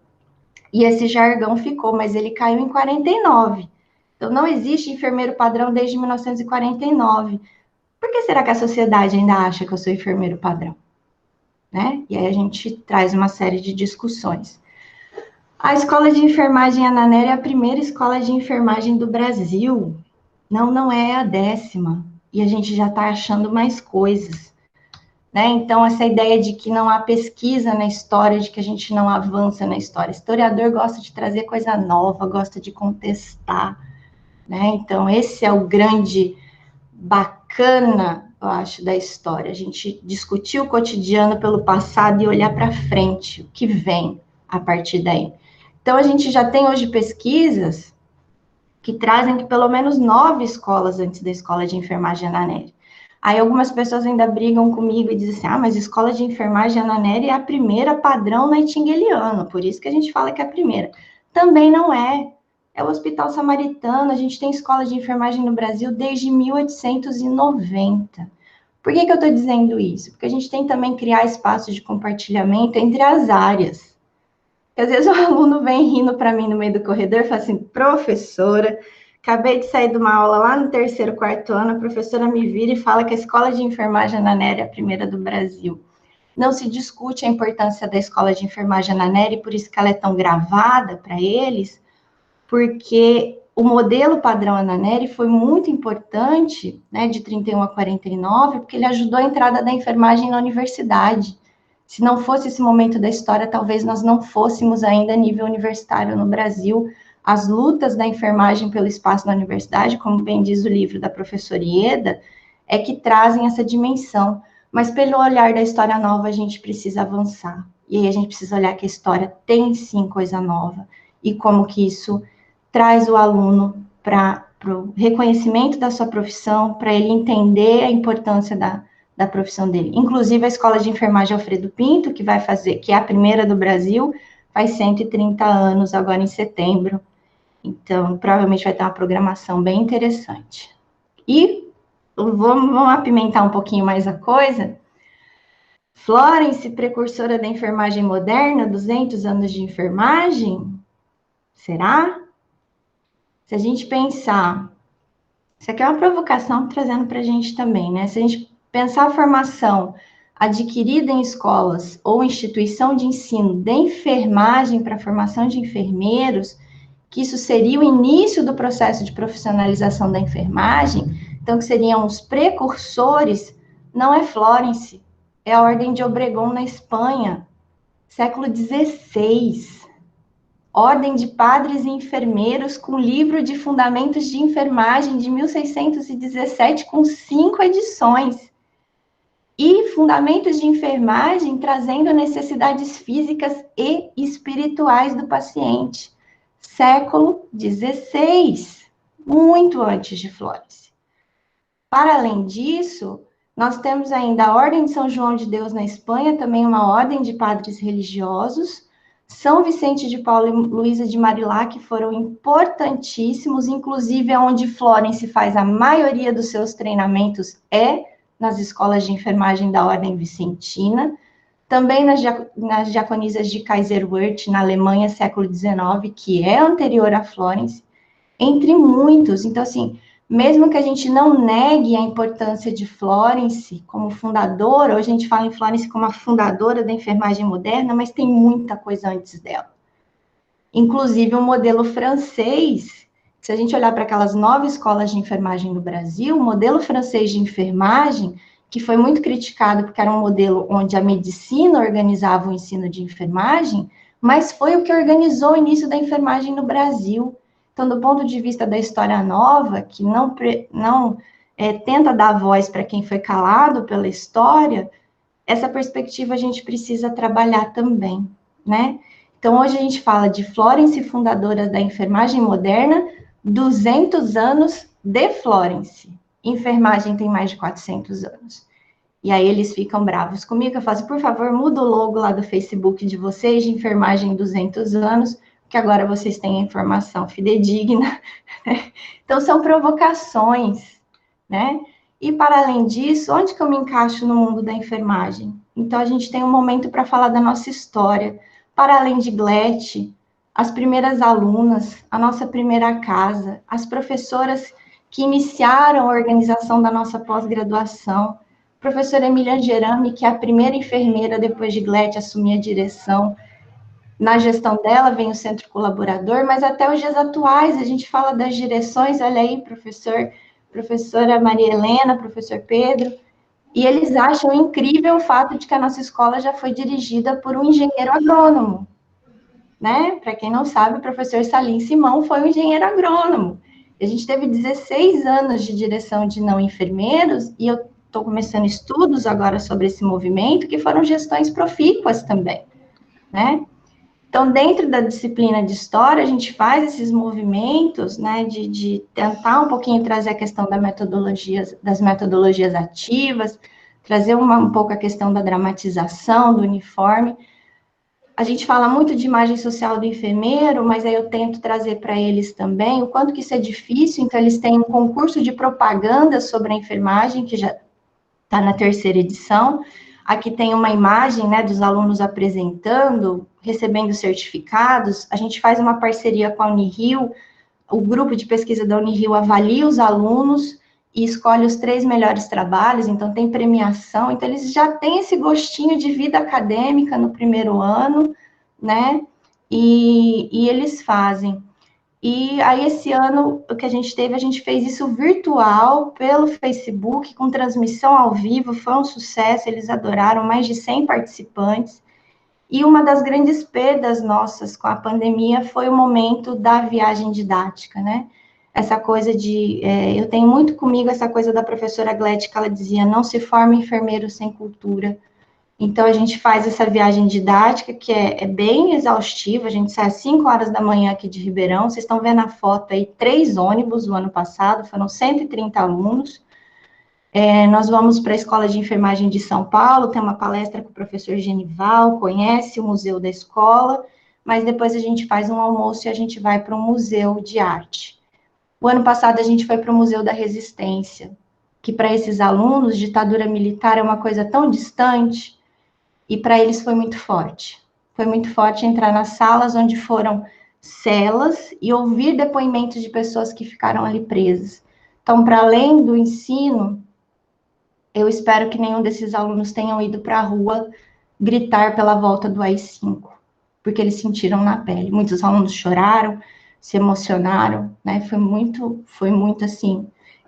e esse jargão ficou, mas ele caiu em 49. Então, não existe enfermeiro padrão desde 1949. Por que será que a sociedade ainda acha que eu sou enfermeiro padrão? Né? E aí a gente traz uma série de discussões. A escola de enfermagem Ana Nery é a primeira escola de enfermagem do Brasil. Não é a 10ª. E a gente já está achando mais coisas. Né? Então, essa ideia de que não há pesquisa na história, de que a gente não avança na história. Historiador gosta de trazer coisa nova, gosta de contestar. Né? Então, esse é o grande bacana, eu acho, da história. A gente discutir o cotidiano pelo passado e olhar para frente, o que vem a partir daí. Então, a gente já tem hoje pesquisas que trazem que pelo menos 9 escolas antes da escola de enfermagem Ana Nery. Aí algumas pessoas ainda brigam comigo e dizem assim, mas a escola de enfermagem Ana Nery é a primeira padrão nightingaliano, por isso que a gente fala que é a primeira. Também não é. É o Hospital Samaritano, a gente tem escola de enfermagem no Brasil desde 1890. Por que eu estou dizendo isso? Porque a gente tem também criar espaços de compartilhamento entre as áreas. Às vezes o aluno vem rindo para mim no meio do corredor e fala assim, professora, acabei de sair de uma aula lá no 3º, 4º ano, a professora me vira e fala que a escola de enfermagem Ana Nery é a primeira do Brasil. Não se discute a importância da escola de enfermagem Ana Nery, por isso que ela é tão gravada para eles, porque o modelo padrão Ana Nery foi muito importante, né, de 31 a 49, porque ele ajudou a entrada da enfermagem na universidade. Se não fosse esse momento da história, talvez nós não fôssemos ainda a nível universitário no Brasil. As lutas da enfermagem pelo espaço na universidade, como bem diz o livro da professora Ieda, é que trazem essa dimensão. Mas pelo olhar da história nova, a gente precisa avançar. E aí a gente precisa olhar que a história tem sim coisa nova. E como que isso traz o aluno para o reconhecimento da sua profissão, para ele entender a importância da profissão dele. Inclusive, a Escola de Enfermagem Alfredo Pinto, que vai fazer, que é a primeira do Brasil, faz 130 anos agora em setembro. Então, provavelmente vai ter uma programação bem interessante. E vamos apimentar um pouquinho mais a coisa. Florence, precursora da enfermagem moderna, 200 anos de enfermagem? Será? Se a gente pensar, isso aqui é uma provocação trazendo para a gente também, né? Se a gente pensar a formação adquirida em escolas ou instituição de ensino de enfermagem para a formação de enfermeiros, que isso seria o início do processo de profissionalização da enfermagem, então que seriam os precursores, não é Florence, é a Ordem de Obregón na Espanha, século XVI. Ordem de Padres e Enfermeiros, com livro de Fundamentos de Enfermagem de 1617, com 5 edições. E Fundamentos de Enfermagem, trazendo necessidades físicas e espirituais do paciente. Século XVI, muito antes de Florence. Para além disso, nós temos ainda a Ordem de São João de Deus na Espanha, também uma ordem de padres religiosos, São Vicente de Paulo e Luísa de Marilac, que foram importantíssimos, inclusive é onde Florence faz a maioria dos seus treinamentos, nas escolas de enfermagem da Ordem Vicentina, também nas diaconisas de Kaiserwerth, na Alemanha, século XIX, que é anterior a Florence, entre muitos. Então, assim, mesmo que a gente não negue a importância de Florence como fundadora, hoje a gente fala em Florence como a fundadora da enfermagem moderna, mas tem muita coisa antes dela. Inclusive, o modelo francês, se a gente olhar para aquelas 9 escolas de enfermagem no Brasil, o modelo francês de enfermagem, que foi muito criticado porque era um modelo onde a medicina organizava o ensino de enfermagem, mas foi o que organizou o início da enfermagem no Brasil. Então, do ponto de vista da história nova, que não tenta dar voz para quem foi calado pela história, essa perspectiva a gente precisa trabalhar também, né? Então, hoje a gente fala de Florence, fundadora da enfermagem moderna, 200 anos de Florence. Enfermagem tem mais de 400 anos. E aí eles ficam bravos comigo, eu falo assim, por favor, muda o logo lá do Facebook de vocês, de enfermagem 200 anos, que agora vocês têm a informação fidedigna. Então, são provocações, né? E, para além disso, onde que eu me encaixo no mundo da enfermagem? Então, a gente tem um momento para falar da nossa história. Para além de Glete, as primeiras alunas, a nossa primeira casa, as professoras que iniciaram a organização da nossa pós-graduação, professora Emília Gerami, que é a primeira enfermeira depois de Glete assumir a direção. Na gestão dela vem o centro colaborador, mas até os dias atuais a gente fala das direções, olha aí, professora Maria Helena, professor Pedro, e eles acham incrível o fato de que a nossa escola já foi dirigida por um engenheiro agrônomo, né? Para quem não sabe, o professor Salim Simão foi um engenheiro agrônomo. A gente teve 16 anos de direção de não enfermeiros, e eu estou começando estudos agora sobre esse movimento, que foram gestões profícuas também, né? Então, dentro da disciplina de História, a gente faz esses movimentos, né, de tentar um pouquinho trazer a questão das metodologias ativas, trazer um pouco a questão da dramatização, do uniforme. A gente fala muito de imagem social do enfermeiro, mas aí eu tento trazer para eles também o quanto que isso é difícil. Então, eles têm um concurso de propaganda sobre a enfermagem, que já está na 3ª edição. Aqui tem uma imagem, né, dos alunos apresentando, recebendo certificados. A gente faz uma parceria com a Unirio, o grupo de pesquisa da Unirio avalia os alunos e escolhe os 3 melhores trabalhos, então tem premiação, então eles já têm esse gostinho de vida acadêmica no primeiro ano, né, e eles fazem. E aí, esse ano, o que a gente fez isso virtual, pelo Facebook, com transmissão ao vivo, foi um sucesso, eles adoraram, mais de 100 participantes. E uma das grandes perdas nossas com a pandemia foi o momento da viagem didática, né? Essa coisa eu tenho muito comigo essa coisa da professora Glete, que ela dizia, não se forma enfermeiro sem cultura. Então, a gente faz essa viagem didática, que é bem exaustiva, a gente sai às 5 horas da manhã aqui de Ribeirão, vocês estão vendo a foto aí, 3 ônibus o ano passado, foram 130 alunos. Nós vamos para a Escola de Enfermagem de São Paulo, tem uma palestra com o professor Genival, conhece o museu da escola, mas depois a gente faz um almoço e a gente vai para um museu de arte. O ano passado a gente foi para o Museu da Resistência, que para esses alunos, ditadura militar é uma coisa tão distante, e para eles foi muito forte. Foi muito forte entrar nas salas onde foram celas e ouvir depoimentos de pessoas que ficaram ali presas. Então, para além do ensino, eu espero que nenhum desses alunos tenham ido para a rua gritar pela volta do AI-5, porque eles sentiram na pele. Muitos alunos choraram, se emocionaram, né? Foi muito assim,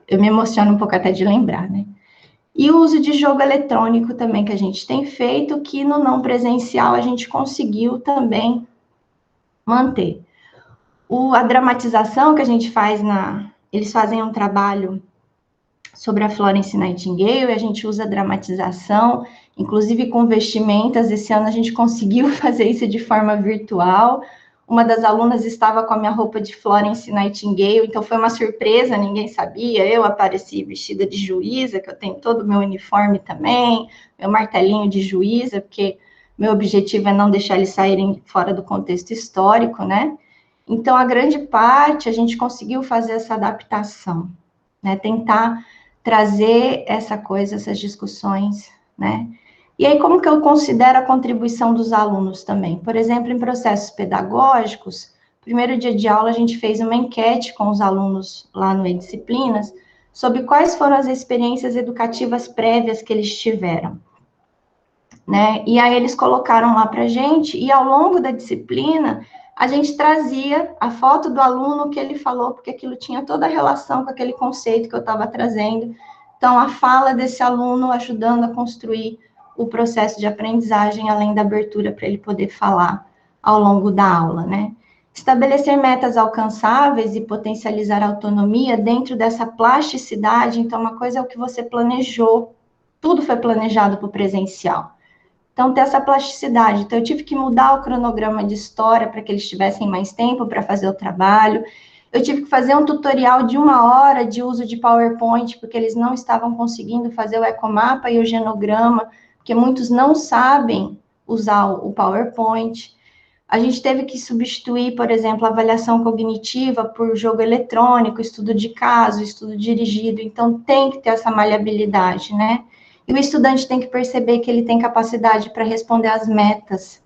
eu me emociono um pouco até de lembrar, né? E o uso de jogo eletrônico também que a gente tem feito, que no não presencial a gente conseguiu também manter. A dramatização que a gente faz eles fazem um trabalho sobre a Florence Nightingale, e a gente usa a dramatização, inclusive com vestimentas. Esse ano a gente conseguiu fazer isso de forma virtual. Uma das alunas estava com a minha roupa de Florence Nightingale, então foi uma surpresa, ninguém sabia. Eu apareci vestida de juíza, que eu tenho todo o meu uniforme também, meu martelinho de juíza, porque meu objetivo é não deixar eles saírem fora do contexto histórico, né? Então, a grande parte, a gente conseguiu fazer essa adaptação, né? Tentar trazer essa coisa, essas discussões, né? E aí, como que eu considero a contribuição dos alunos também? Por exemplo, em processos pedagógicos, primeiro dia de aula, a gente fez uma enquete com os alunos lá no E-Disciplinas, sobre quais foram as experiências educativas prévias que eles tiveram, né? E aí, eles colocaram lá para a gente, e ao longo da disciplina, a gente trazia a foto do aluno, que ele falou, porque aquilo tinha toda a relação com aquele conceito que eu estava trazendo. Então, a fala desse aluno ajudando a construir o processo de aprendizagem, além da abertura para ele poder falar ao longo da aula, né? Estabelecer metas alcançáveis e potencializar a autonomia dentro dessa plasticidade. Então, uma coisa é o que você planejou, tudo foi planejado para o presencial. Então, ter essa plasticidade. Então, eu tive que mudar o cronograma de história para que eles tivessem mais tempo para fazer o trabalho. Eu tive que fazer um tutorial de 1 hora de uso de PowerPoint, porque eles não estavam conseguindo fazer o ecomapa e o genograma, porque muitos não sabem usar o PowerPoint. A gente teve que substituir, por exemplo, a avaliação cognitiva por jogo eletrônico, estudo de caso, estudo dirigido. Então, tem que ter essa maleabilidade, né? E o estudante tem que perceber que ele tem capacidade para responder às metas.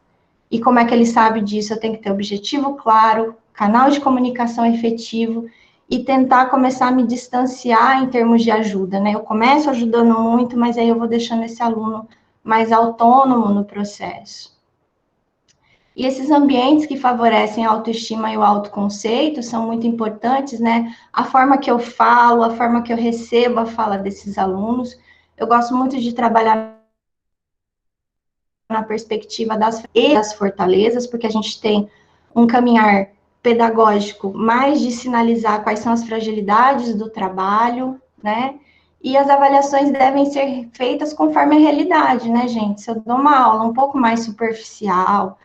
E como é que ele sabe disso? Eu tenho que ter objetivo claro, canal de comunicação efetivo e tentar começar a me distanciar em termos de ajuda, né? Eu começo ajudando muito, mas aí eu vou deixando esse aluno mais autônomo no processo. E esses ambientes que favorecem a autoestima e o autoconceito são muito importantes, né? A forma que eu falo, a forma que eu recebo a fala desses alunos. Eu gosto muito de trabalhar na perspectiva das fortalezas, porque a gente tem um caminhar pedagógico mais de sinalizar quais são as fragilidades do trabalho, né? E as avaliações devem ser feitas conforme a realidade, né, gente? Se eu dou uma aula um pouco mais superficial,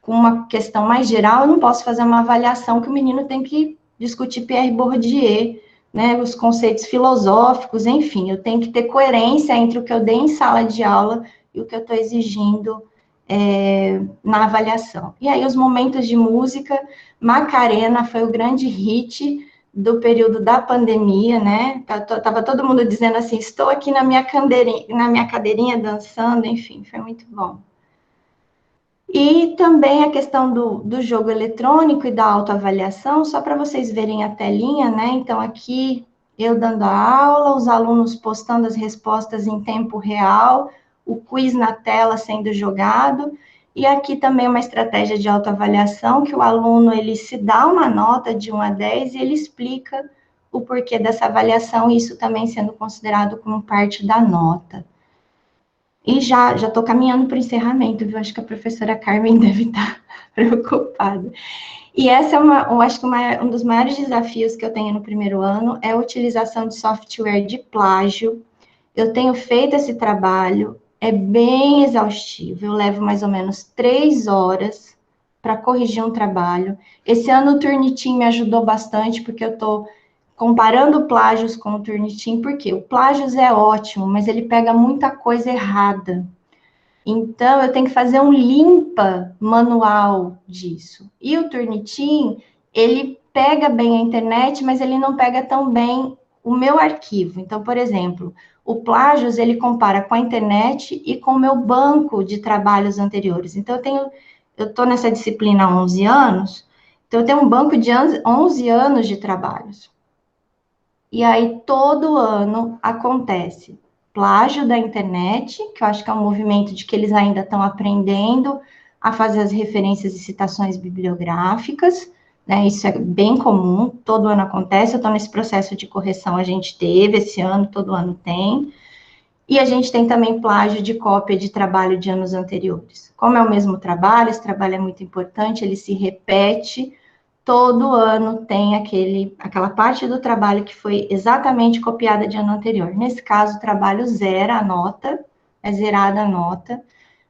com uma questão mais geral, eu não posso fazer uma avaliação que o menino tem que discutir Pierre Bourdieu, né, os conceitos filosóficos, enfim, eu tenho que ter coerência entre o que eu dei em sala de aula e o que eu estou exigindo na avaliação. E aí, os momentos de música, Macarena foi o grande hit do período da pandemia, né, tava todo mundo dizendo assim, estou aqui na minha cadeirinha dançando, enfim, foi muito bom. E também a questão do jogo eletrônico e da autoavaliação, só para vocês verem a telinha, né? Então, aqui eu dando a aula, os alunos postando as respostas em tempo real, o quiz na tela sendo jogado, e aqui também uma estratégia de autoavaliação, que o aluno, ele se dá uma nota de 1 a 10 e ele explica o porquê dessa avaliação, isso também sendo considerado como parte da nota. E já estou caminhando para o encerramento, viu? Acho que a professora Carmen deve estar preocupada. E essa eu acho que um dos maiores desafios que eu tenho no primeiro ano é a utilização de software de plágio. Eu tenho feito esse trabalho, é bem exaustivo, eu levo mais ou menos 3 horas para corrigir um trabalho. Esse ano o Turnitin me ajudou bastante, porque eu estou comparando plágios com o Turnitin, porque o plágios é ótimo, mas ele pega muita coisa errada. Então, eu tenho que fazer um limpa manual disso. E o Turnitin, ele pega bem a internet, mas ele não pega tão bem o meu arquivo. Então, por exemplo, o Plágios, ele compara com a internet e com o meu banco de trabalhos anteriores. Então, eu estou nessa disciplina há 11 anos, então eu tenho um banco de 11 anos de trabalhos. E aí, todo ano acontece plágio da internet, que eu acho que é um movimento de que eles ainda estão aprendendo a fazer as referências e citações bibliográficas, né? Isso é bem comum, todo ano acontece. Eu estou nesse processo de correção, a gente teve esse ano, todo ano tem. E a gente tem também plágio de cópia de trabalho de anos anteriores. Como é o mesmo trabalho, esse trabalho é muito importante, ele se repete, todo ano tem aquela parte do trabalho que foi exatamente copiada de ano anterior. Nesse caso, o trabalho zera a nota, é zerada a nota,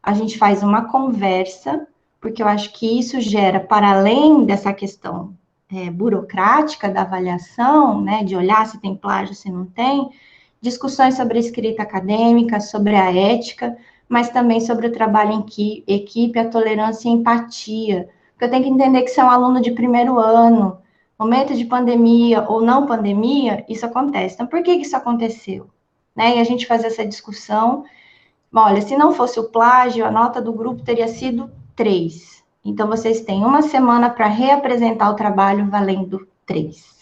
a gente faz uma conversa, porque eu acho que isso gera, para além dessa questão burocrática da avaliação, né, de olhar se tem plágio, se não tem, discussões sobre a escrita acadêmica, sobre a ética, mas também sobre o trabalho em equipe, a tolerância e a empatia. Porque eu tenho que entender que se é um aluno de primeiro ano, momento de pandemia ou não pandemia, isso acontece. Então, por que isso aconteceu? Né? E a gente fazer essa discussão. Bom, olha, se não fosse o plágio, a nota do grupo teria sido 3. Então, vocês têm uma semana para reapresentar o trabalho valendo 3.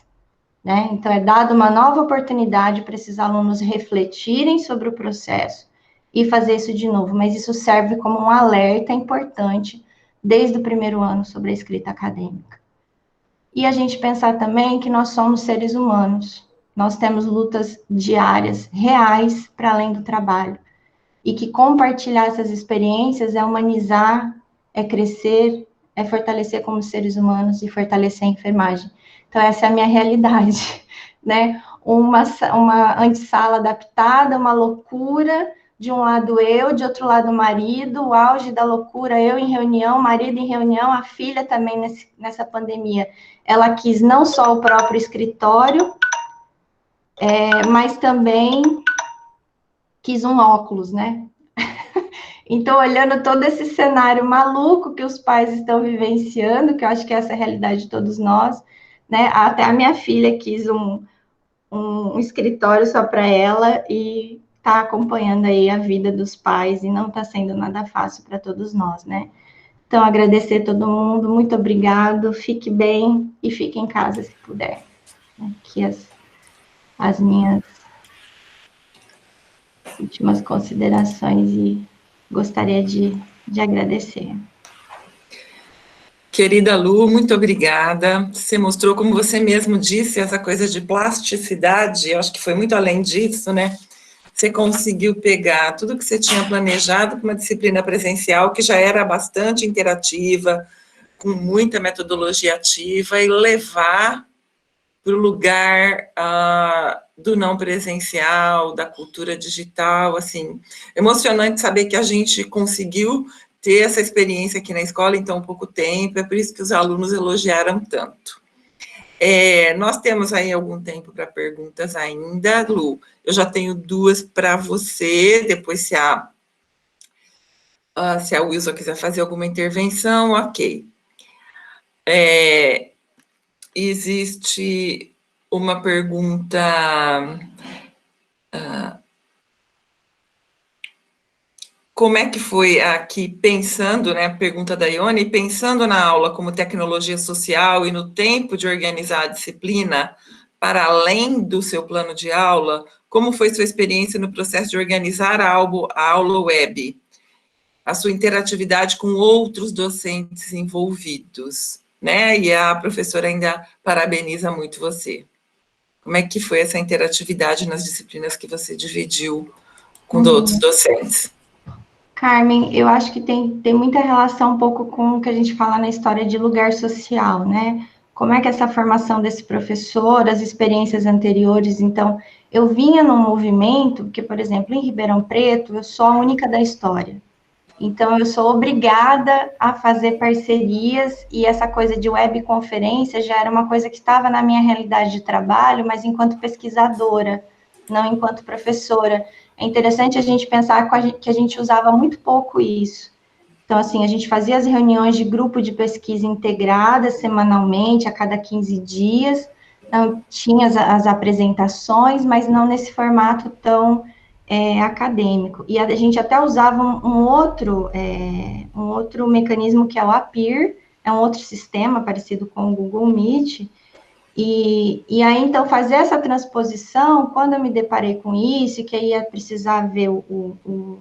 Né? Então, é dada uma nova oportunidade para esses alunos refletirem sobre o processo e fazer isso de novo, mas isso serve como um alerta importante desde o primeiro ano sobre a escrita acadêmica. E a gente pensar também que nós somos seres humanos, nós temos lutas diárias, reais, para além do trabalho, e que compartilhar essas experiências é humanizar, é crescer, é fortalecer como seres humanos e fortalecer a enfermagem. Então, essa é a minha realidade, né? Uma antessala adaptada, uma loucura, de um lado eu, de outro lado o marido, o auge da loucura, eu em reunião, marido em reunião, a filha também nessa pandemia. Ela quis não só o próprio escritório, mas também quis um óculos, né? Então, olhando todo esse cenário maluco que os pais estão vivenciando, que eu acho que essa é a realidade de todos nós, né? Até a minha filha quis um escritório só para ela e está acompanhando aí a vida dos pais e não está sendo nada fácil para todos nós, né? Então, agradecer a todo mundo, muito obrigado, fique bem e fique em casa se puder. Aqui as minhas últimas considerações e gostaria de agradecer.
Querida Lu, muito obrigada. Você mostrou, como você mesmo disse, essa coisa de plasticidade, eu acho que foi muito além disso, né? Você conseguiu pegar tudo que você tinha planejado para uma disciplina presencial, que já era bastante interativa, com muita metodologia ativa, e levar para o lugar do não presencial, da cultura digital, assim, emocionante saber que a gente conseguiu ter essa experiência aqui na escola em tão pouco tempo, é por isso que os alunos elogiaram tanto. Nós temos aí algum tempo para perguntas ainda, Lu. Eu já tenho 2 para você, depois se a Wilson quiser fazer alguma intervenção, ok. Existe uma pergunta... Como é que foi aqui, pensando, né, pergunta da Ione, pensando na aula como tecnologia social e no tempo de organizar a disciplina, para além do seu plano de aula, como foi sua experiência no processo de organizar a aula web? A sua interatividade com outros docentes envolvidos, né? E a professora ainda parabeniza muito você. Como é que foi essa interatividade nas disciplinas que você dividiu com outros docentes?
Carmen, eu acho que tem muita relação um pouco com o que a gente fala na história de lugar social, né? Como é que essa formação desse professor, as experiências anteriores, então, eu vinha num movimento, porque, por exemplo, em Ribeirão Preto, eu sou a única da história. Então, eu sou obrigada a fazer parcerias, e essa coisa de webconferência já era uma coisa que estava na minha realidade de trabalho, mas enquanto pesquisadora, não enquanto professora. É interessante a gente pensar que a gente usava muito pouco isso. Então, assim, a gente fazia as reuniões de grupo de pesquisa integradas semanalmente, a cada 15 dias, então, tinha as apresentações, mas não nesse formato tão acadêmico. E a gente até usava um outro mecanismo que é o Appear, é um outro sistema parecido com o Google Meet. E aí, então, fazer essa transposição, quando eu me deparei com isso, que aí ia precisar ver o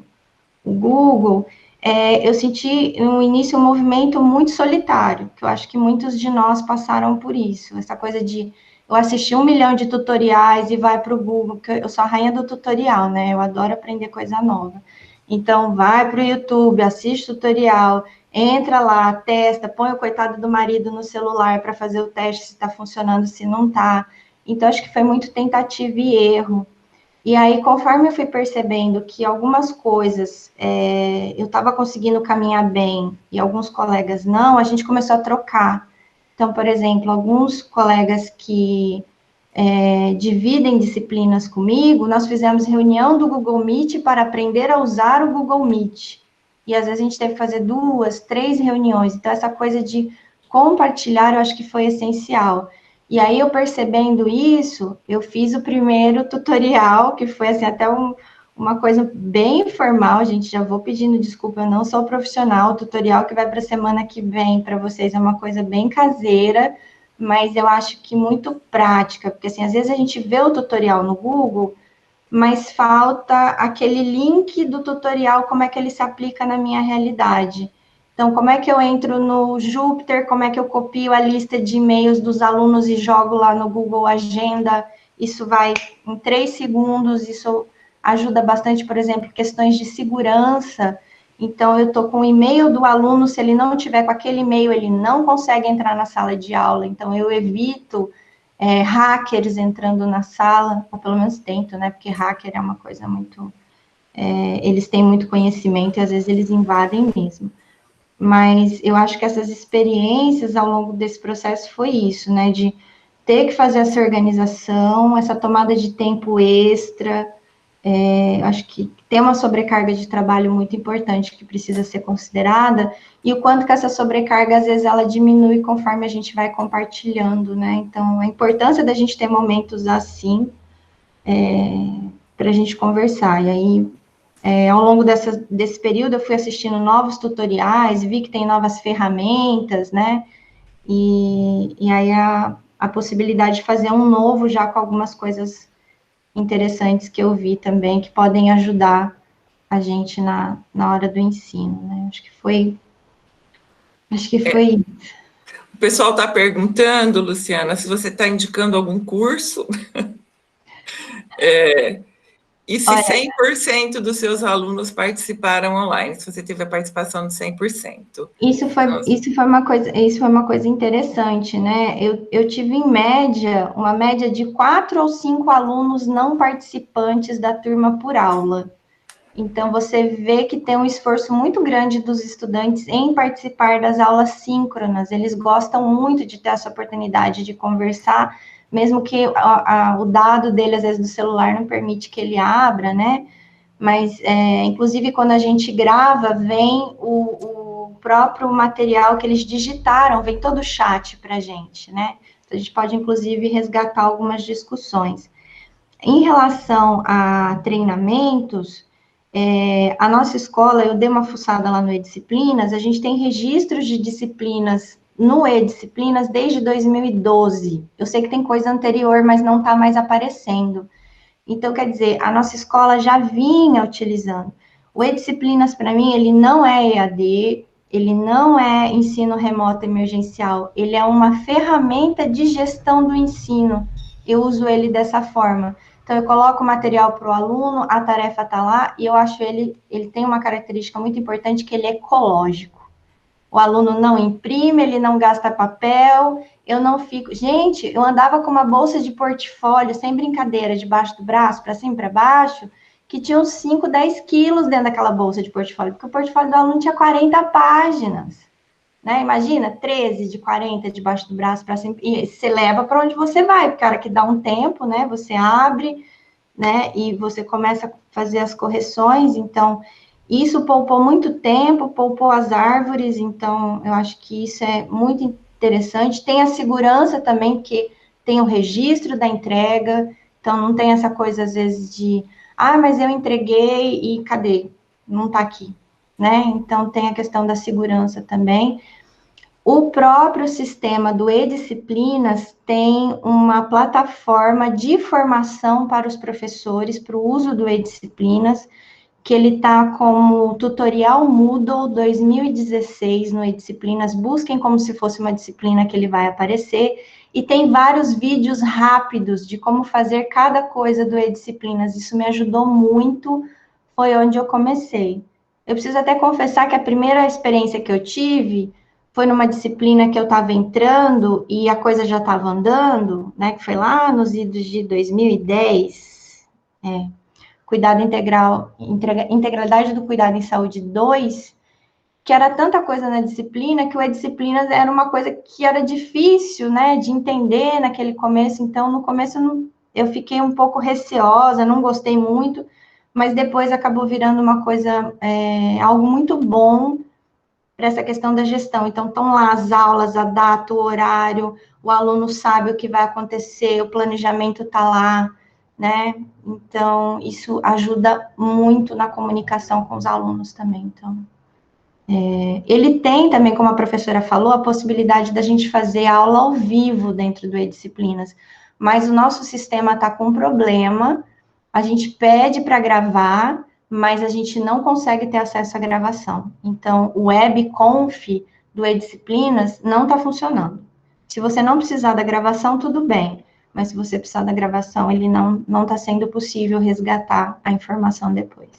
Google, eu senti no início um movimento muito solitário, que eu acho que muitos de nós passaram por isso, essa coisa de eu assistir 1 milhão de tutoriais e vai para o Google, porque eu sou a rainha do tutorial, né? Eu adoro aprender coisa nova. Então, vai para o YouTube, assiste tutorial, entra lá, testa, põe o coitado do marido no celular para fazer o teste se está funcionando, se não está. Então, acho que foi muito tentativa e erro. E aí, conforme eu fui percebendo que algumas coisas eu estava conseguindo caminhar bem e alguns colegas não, a gente começou a trocar. Então, por exemplo, alguns colegas que dividem disciplinas comigo, nós fizemos reunião do Google Meet para aprender a usar o Google Meet. E às vezes a gente teve que fazer 2, 3 reuniões. Então, essa coisa de compartilhar, eu acho que foi essencial. E aí, eu percebendo isso, eu fiz o primeiro tutorial, que foi, assim, até uma coisa bem informal, gente, já vou pedindo desculpa, eu não sou profissional, o tutorial que vai para a semana que vem para vocês é uma coisa bem caseira, mas eu acho que muito prática, porque, assim, às vezes a gente vê o tutorial no Google, mas falta aquele link do tutorial, como é que ele se aplica na minha realidade. Então, como é que eu entro no Jupyter, como é que eu copio a lista de e-mails dos alunos e jogo lá no Google Agenda, isso vai em 3 segundos, isso ajuda bastante, por exemplo, questões de segurança. Então, eu estou com o e-mail do aluno, se ele não tiver com aquele e-mail, ele não consegue entrar na sala de aula, então eu evito hackers entrando na sala, ou pelo menos tento, né, porque hacker é uma coisa muito... eles têm muito conhecimento e às vezes eles invadem mesmo. Mas eu acho que essas experiências ao longo desse processo foi isso, né, de ter que fazer essa organização, essa tomada de tempo extra, acho que tem uma sobrecarga de trabalho muito importante que precisa ser considerada, e o quanto que essa sobrecarga, às vezes, ela diminui conforme a gente vai compartilhando, né, então, a importância da gente ter momentos assim, para a gente conversar, e aí, ao longo desse período, eu fui assistindo novos tutoriais, vi que tem novas ferramentas, né, e aí a possibilidade de fazer um novo já com algumas coisas interessantes que eu vi também, que podem ajudar a gente na hora do ensino, né, acho que foi
O pessoal está perguntando, Luciana, se você está indicando algum curso, e se 100% dos seus alunos participaram online, se você teve a participação de 100%.
Isso foi uma coisa interessante, né? Eu tive, em média, uma média de 4 ou 5 alunos não participantes da turma por aula. Então, você vê que tem um esforço muito grande dos estudantes em participar das aulas síncronas. Eles gostam muito de ter essa oportunidade de conversar, mesmo que o dado dele, às vezes, do celular não permite que ele abra, né? Mas, inclusive, quando a gente grava, vem o próprio material que eles digitaram, vem todo o chat para a gente, né? Então, a gente pode, inclusive, resgatar algumas discussões. Em relação a treinamentos, a nossa escola, eu dei uma fuçada lá no eDisciplinas, a gente tem registros de disciplinas no eDisciplinas desde 2012. Eu sei que tem coisa anterior, mas não está mais aparecendo. Então, quer dizer, a nossa escola já vinha utilizando. O eDisciplinas, para mim, ele não é EAD, ele não é ensino remoto emergencial, ele é uma ferramenta de gestão do ensino. Eu uso ele dessa forma. Então, eu coloco o material para o aluno, a tarefa está lá, e eu acho ele tem uma característica muito importante, que ele é ecológico. O aluno não imprime, ele não gasta papel, eu não fico... Gente, eu andava com uma bolsa de portfólio, sem brincadeira, debaixo do braço, para cima e para baixo, que tinha uns 5, 10 quilos dentro daquela bolsa de portfólio, porque o portfólio do aluno tinha 40 páginas. Né? Imagina, 13 de 40 debaixo do braço para cima, e você leva para onde você vai, porque a hora que dá um tempo, né, você abre, né, e você começa a fazer as correções, então, isso poupou muito tempo, poupou as árvores, então, eu acho que isso é muito interessante. Tem a segurança também, que tem o registro da entrega, então, não tem essa coisa, às vezes, de, mas eu entreguei e cadê? Não está aqui. Né? Então, tem a questão da segurança também. O próprio sistema do eDisciplinas tem uma plataforma de formação para os professores, para o uso do eDisciplinas. que ele está como tutorial Moodle 2016 no eDisciplinas. Busquem como se fosse uma disciplina que ele vai aparecer. E tem vários vídeos rápidos de como fazer cada coisa do eDisciplinas. Isso me ajudou muito, foi onde eu comecei. Eu preciso até confessar que a primeira experiência que eu tive foi numa disciplina que eu estava entrando e a coisa já estava andando, né? Que foi lá nos idos de 2010. Cuidado integral, integralidade do cuidado em saúde 2, que era tanta coisa na disciplina, que o eDisciplinas era uma coisa que era difícil, né, de entender naquele começo. Então, no começo eu fiquei um pouco receosa, não gostei muito, mas depois acabou virando uma coisa, algo muito bom para essa questão da gestão. Então, estão lá as aulas, a data, o horário, o aluno sabe o que vai acontecer, o planejamento está lá, né? Então, isso ajuda muito na comunicação com os alunos também. Então, ele tem também, como a professora falou, a possibilidade da gente fazer aula ao vivo dentro do eDisciplinas, mas o nosso sistema está com um problema, a gente pede para gravar, mas a gente não consegue ter acesso à gravação. Então, o webconf do eDisciplinas não está funcionando. Se você não precisar da gravação, tudo bem, mas se você precisar da gravação, ele não está sendo possível resgatar a informação depois.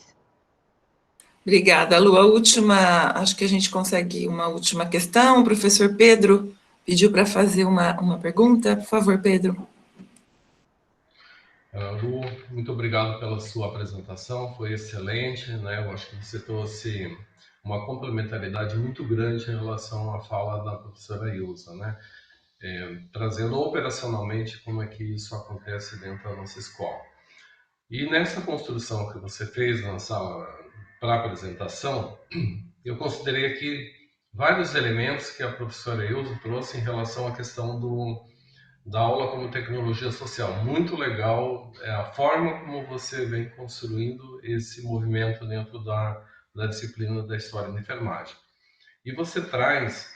Obrigada, Lu. A última, acho que a gente consegue uma última questão. O professor Pedro pediu para fazer uma pergunta. Por favor, Pedro.
Lu, muito obrigado pela sua apresentação, foi excelente, né? Eu acho que você trouxe uma complementaridade muito grande em relação à fala da professora Ilza, né? Trazendo operacionalmente como é que isso acontece dentro da nossa escola. E nessa construção que você fez na sala para apresentação, eu considerei aqui vários elementos que a professora Ilza trouxe em relação à questão da aula como tecnologia social. Muito legal a forma como você vem construindo esse movimento dentro da disciplina da História da Enfermagem. E você traz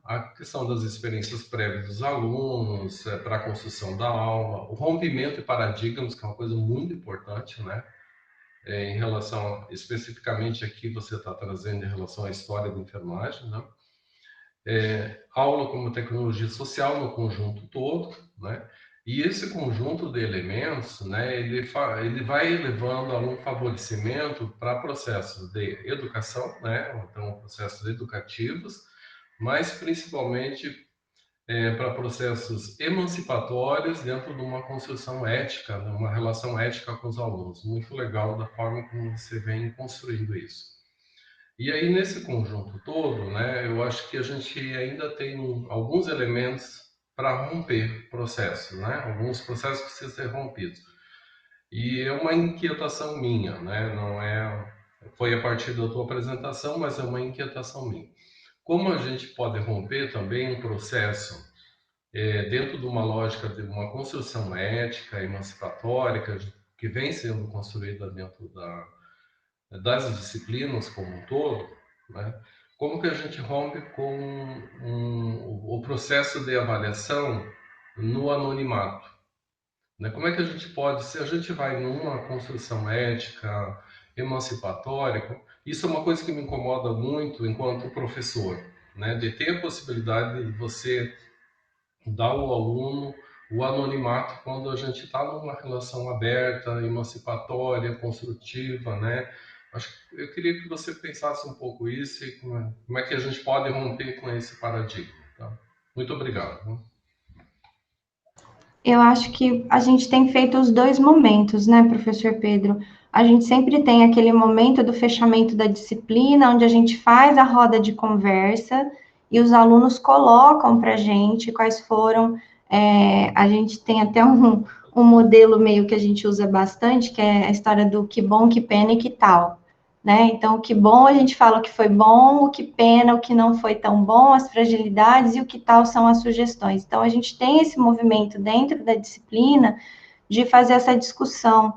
a questão das experiências prévias dos alunos, para a construção da aula, o rompimento de paradigmas, que é uma coisa muito importante, né? Em relação, especificamente aqui você está trazendo em relação à história da enfermagem, né? Aula como tecnologia social no conjunto todo, né? E esse conjunto de elementos, né, ele vai levando a um favorecimento para processos de educação, né? Então, processos educativos, mas principalmente para processos emancipatórios dentro de uma construção ética, né? Uma relação ética com os alunos. Muito legal da forma como você vem construindo isso. E aí, nesse conjunto todo, né, eu acho que a gente ainda tem alguns elementos para romper processos, né? Alguns processos precisam ser rompidos. E é uma inquietação minha, né? Não foi a partir da tua apresentação, mas é uma inquietação minha. Como a gente pode romper também um processo dentro de uma lógica de uma construção ética, emancipatória, que vem sendo construída dentro das disciplinas como um todo, né? Como que a gente rompe com o processo de avaliação no anonimato? Né? Como é que a gente pode, se a gente vai numa construção ética, emancipatória, isso é uma coisa que me incomoda muito enquanto professor, né? De ter a possibilidade de você dar ao aluno o anonimato quando a gente está numa relação aberta, emancipatória, construtiva, né? Eu queria que você pensasse um pouco isso e como é que a gente pode romper com esse paradigma. Tá? Muito obrigado.
Eu acho que a gente tem feito os dois momentos, né, professor Pedro? A gente sempre tem aquele momento do fechamento da disciplina, onde a gente faz a roda de conversa e os alunos colocam para a gente quais foram. A gente tem até um modelo meio que a gente usa bastante, que é a história do que bom, que pena e que tal. Né? Então, o que bom a gente fala o que foi bom, o que pena, o que não foi tão bom, as fragilidades e o que tal são as sugestões. Então, a gente tem esse movimento dentro da disciplina de fazer essa discussão.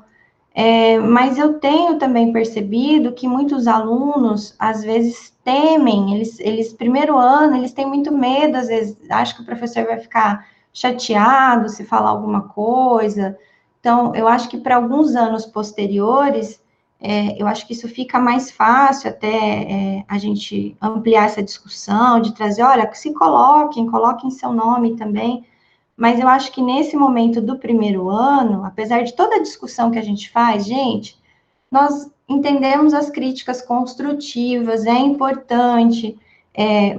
Mas eu tenho também percebido que muitos alunos, às vezes, temem, eles primeiro ano, eles têm muito medo, às vezes, acham que o professor vai ficar chateado se falar alguma coisa. Então, eu acho que para alguns anos posteriores, eu acho que isso fica mais fácil até a gente ampliar essa discussão, de trazer, olha, se coloquem seu nome também, mas eu acho que nesse momento do primeiro ano, apesar de toda a discussão que a gente faz, gente, nós entendemos as críticas construtivas, é importante,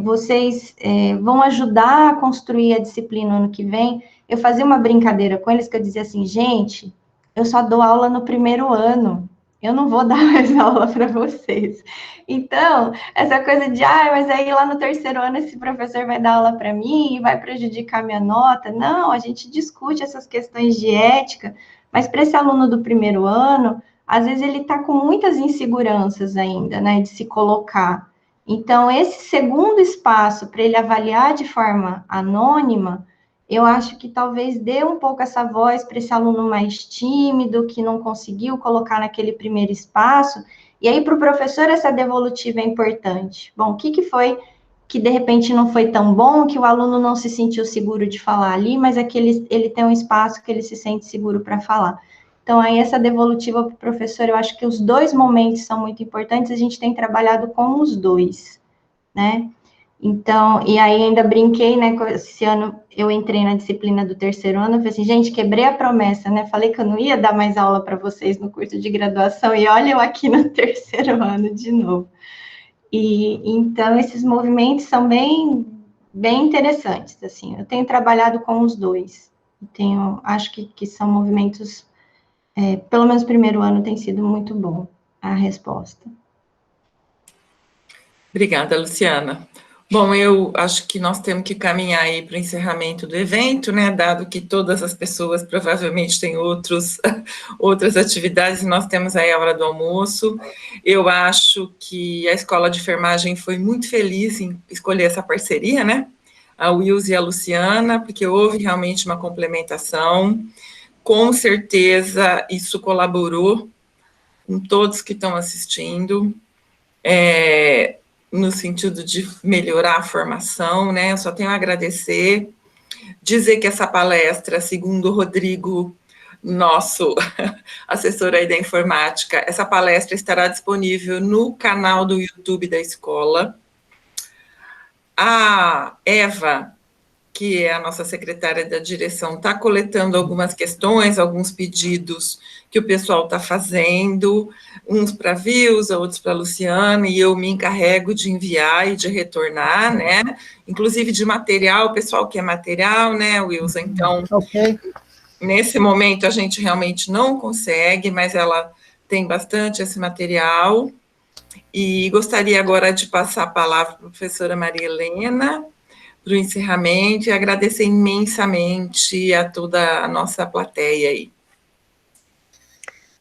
vocês vão ajudar a construir a disciplina ano que vem. Eu fazia uma brincadeira com eles, que eu dizia assim, gente, eu só dou aula no primeiro ano, eu não vou dar mais aula para vocês. Então, essa coisa de, mas aí lá no terceiro ano esse professor vai dar aula para mim e vai prejudicar minha nota. Não, a gente discute essas questões de ética, mas para esse aluno do primeiro ano, às vezes ele está com muitas inseguranças ainda, né, de se colocar. Então, esse segundo espaço para ele avaliar de forma anônima, eu acho que talvez dê um pouco essa voz para esse aluno mais tímido, que não conseguiu colocar naquele primeiro espaço, e aí para o professor essa devolutiva é importante. Bom, o que foi que de repente não foi tão bom, que o aluno não se sentiu seguro de falar ali, mas é que ele tem um espaço que ele se sente seguro para falar. Então, aí essa devolutiva para o professor, eu acho que os dois momentos são muito importantes, a gente tem trabalhado com os dois, né? Então, e aí ainda brinquei, né, esse ano eu entrei na disciplina do terceiro ano, eu falei assim, gente, quebrei a promessa, né, falei que eu não ia dar mais aula para vocês no curso de graduação, e olha eu aqui no terceiro ano de novo. E, então, esses movimentos são bem interessantes, assim, eu tenho trabalhado com os dois, acho que são movimentos, pelo menos o primeiro ano tem sido muito bom a resposta.
Obrigada, Luciana. Bom, eu acho que nós temos que caminhar aí para o encerramento do evento, né, dado que todas as pessoas provavelmente têm outras atividades, e nós temos aí a hora do almoço. Eu acho que a Escola de Enfermagem foi muito feliz em escolher essa parceria, né, a Wilza e a Luciana, porque houve realmente uma complementação. Com certeza isso colaborou com todos que estão assistindo, no sentido de melhorar a formação, né? Eu só tenho a agradecer, dizer que essa palestra, segundo o Rodrigo, nosso assessor aí da informática, essa palestra estará disponível no canal do YouTube da escola. A Eva, que é a nossa secretária da direção, está coletando algumas questões, alguns pedidos que o pessoal está fazendo, uns para a Vilza, outros para a Luciana, e eu me encarrego de enviar e de retornar, né? Inclusive de material, o pessoal quer material, né, Wilza? Então, nesse momento a gente realmente não consegue, mas ela tem bastante esse material. E gostaria agora de passar a palavra para a professora Maria Helena, para o encerramento, e agradecer imensamente a toda a nossa plateia aí.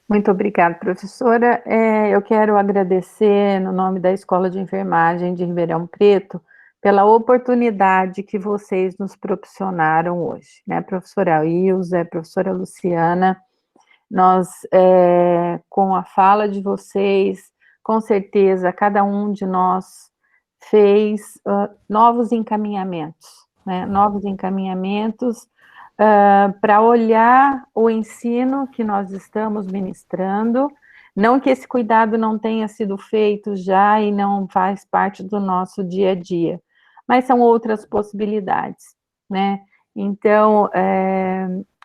Muito obrigada, professora. Eu quero agradecer, no nome da Escola de Enfermagem de Ribeirão Preto, pela oportunidade que vocês nos proporcionaram hoje, né, professora Ilza, professora Luciana. Nós, com a fala de vocês, com certeza, cada um de nós fez novos encaminhamentos, né, para olhar o ensino que nós estamos ministrando, não que esse cuidado não tenha sido feito já e não faz parte do nosso dia a dia, mas são outras possibilidades, né? Então,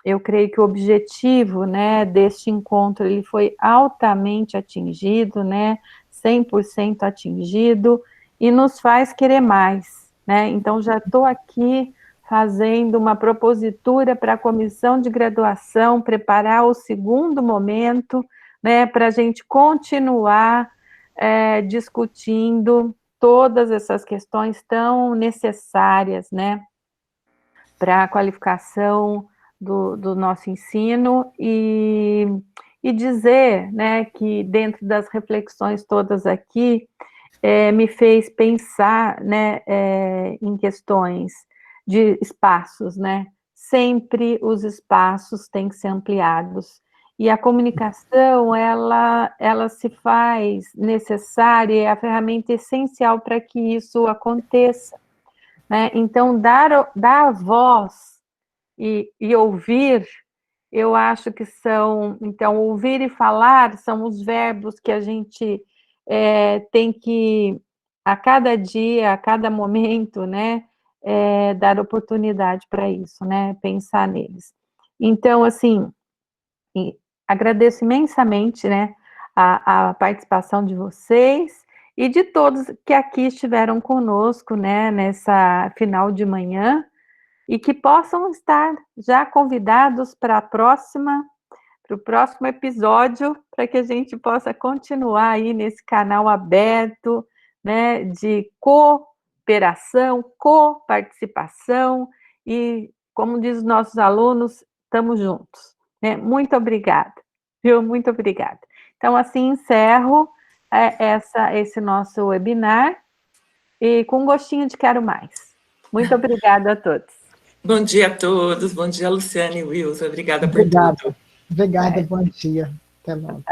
eu creio que o objetivo, né, deste encontro, ele foi altamente atingido, né, 100% atingido, e nos faz querer mais, né? Então, já estou aqui fazendo uma propositura para a comissão de graduação preparar o segundo momento, né, para a gente continuar discutindo todas essas questões tão necessárias, né, para a qualificação do nosso ensino, e dizer, né, que dentro das reflexões todas aqui, me fez pensar, né, em questões de espaços, né? Sempre os espaços têm que ser ampliados. E a comunicação, ela se faz necessária, é a ferramenta essencial para que isso aconteça, né? Então, dar voz e ouvir, eu acho que são, então, ouvir e falar são os verbos que a gente tem que, a cada dia, a cada momento, né, dar oportunidade para isso, né, pensar neles. Então, assim, agradeço imensamente, né, a participação de vocês e de todos que aqui estiveram conosco, né, nessa final de manhã, e que possam estar já convidados para o próximo episódio, para que a gente possa continuar aí nesse canal aberto, né, de cooperação, coparticipação, e, como diz os nossos alunos, estamos juntos. Né? Muito obrigada, viu? Muito obrigada. Então, assim, encerro esse nosso webinar, e com gostinho de quero mais. Muito obrigada a todos.
Bom dia a todos, bom dia, Luciane e Wilson, obrigada por
Obrigada.
tudo.
Obrigada, bom dia. Até logo.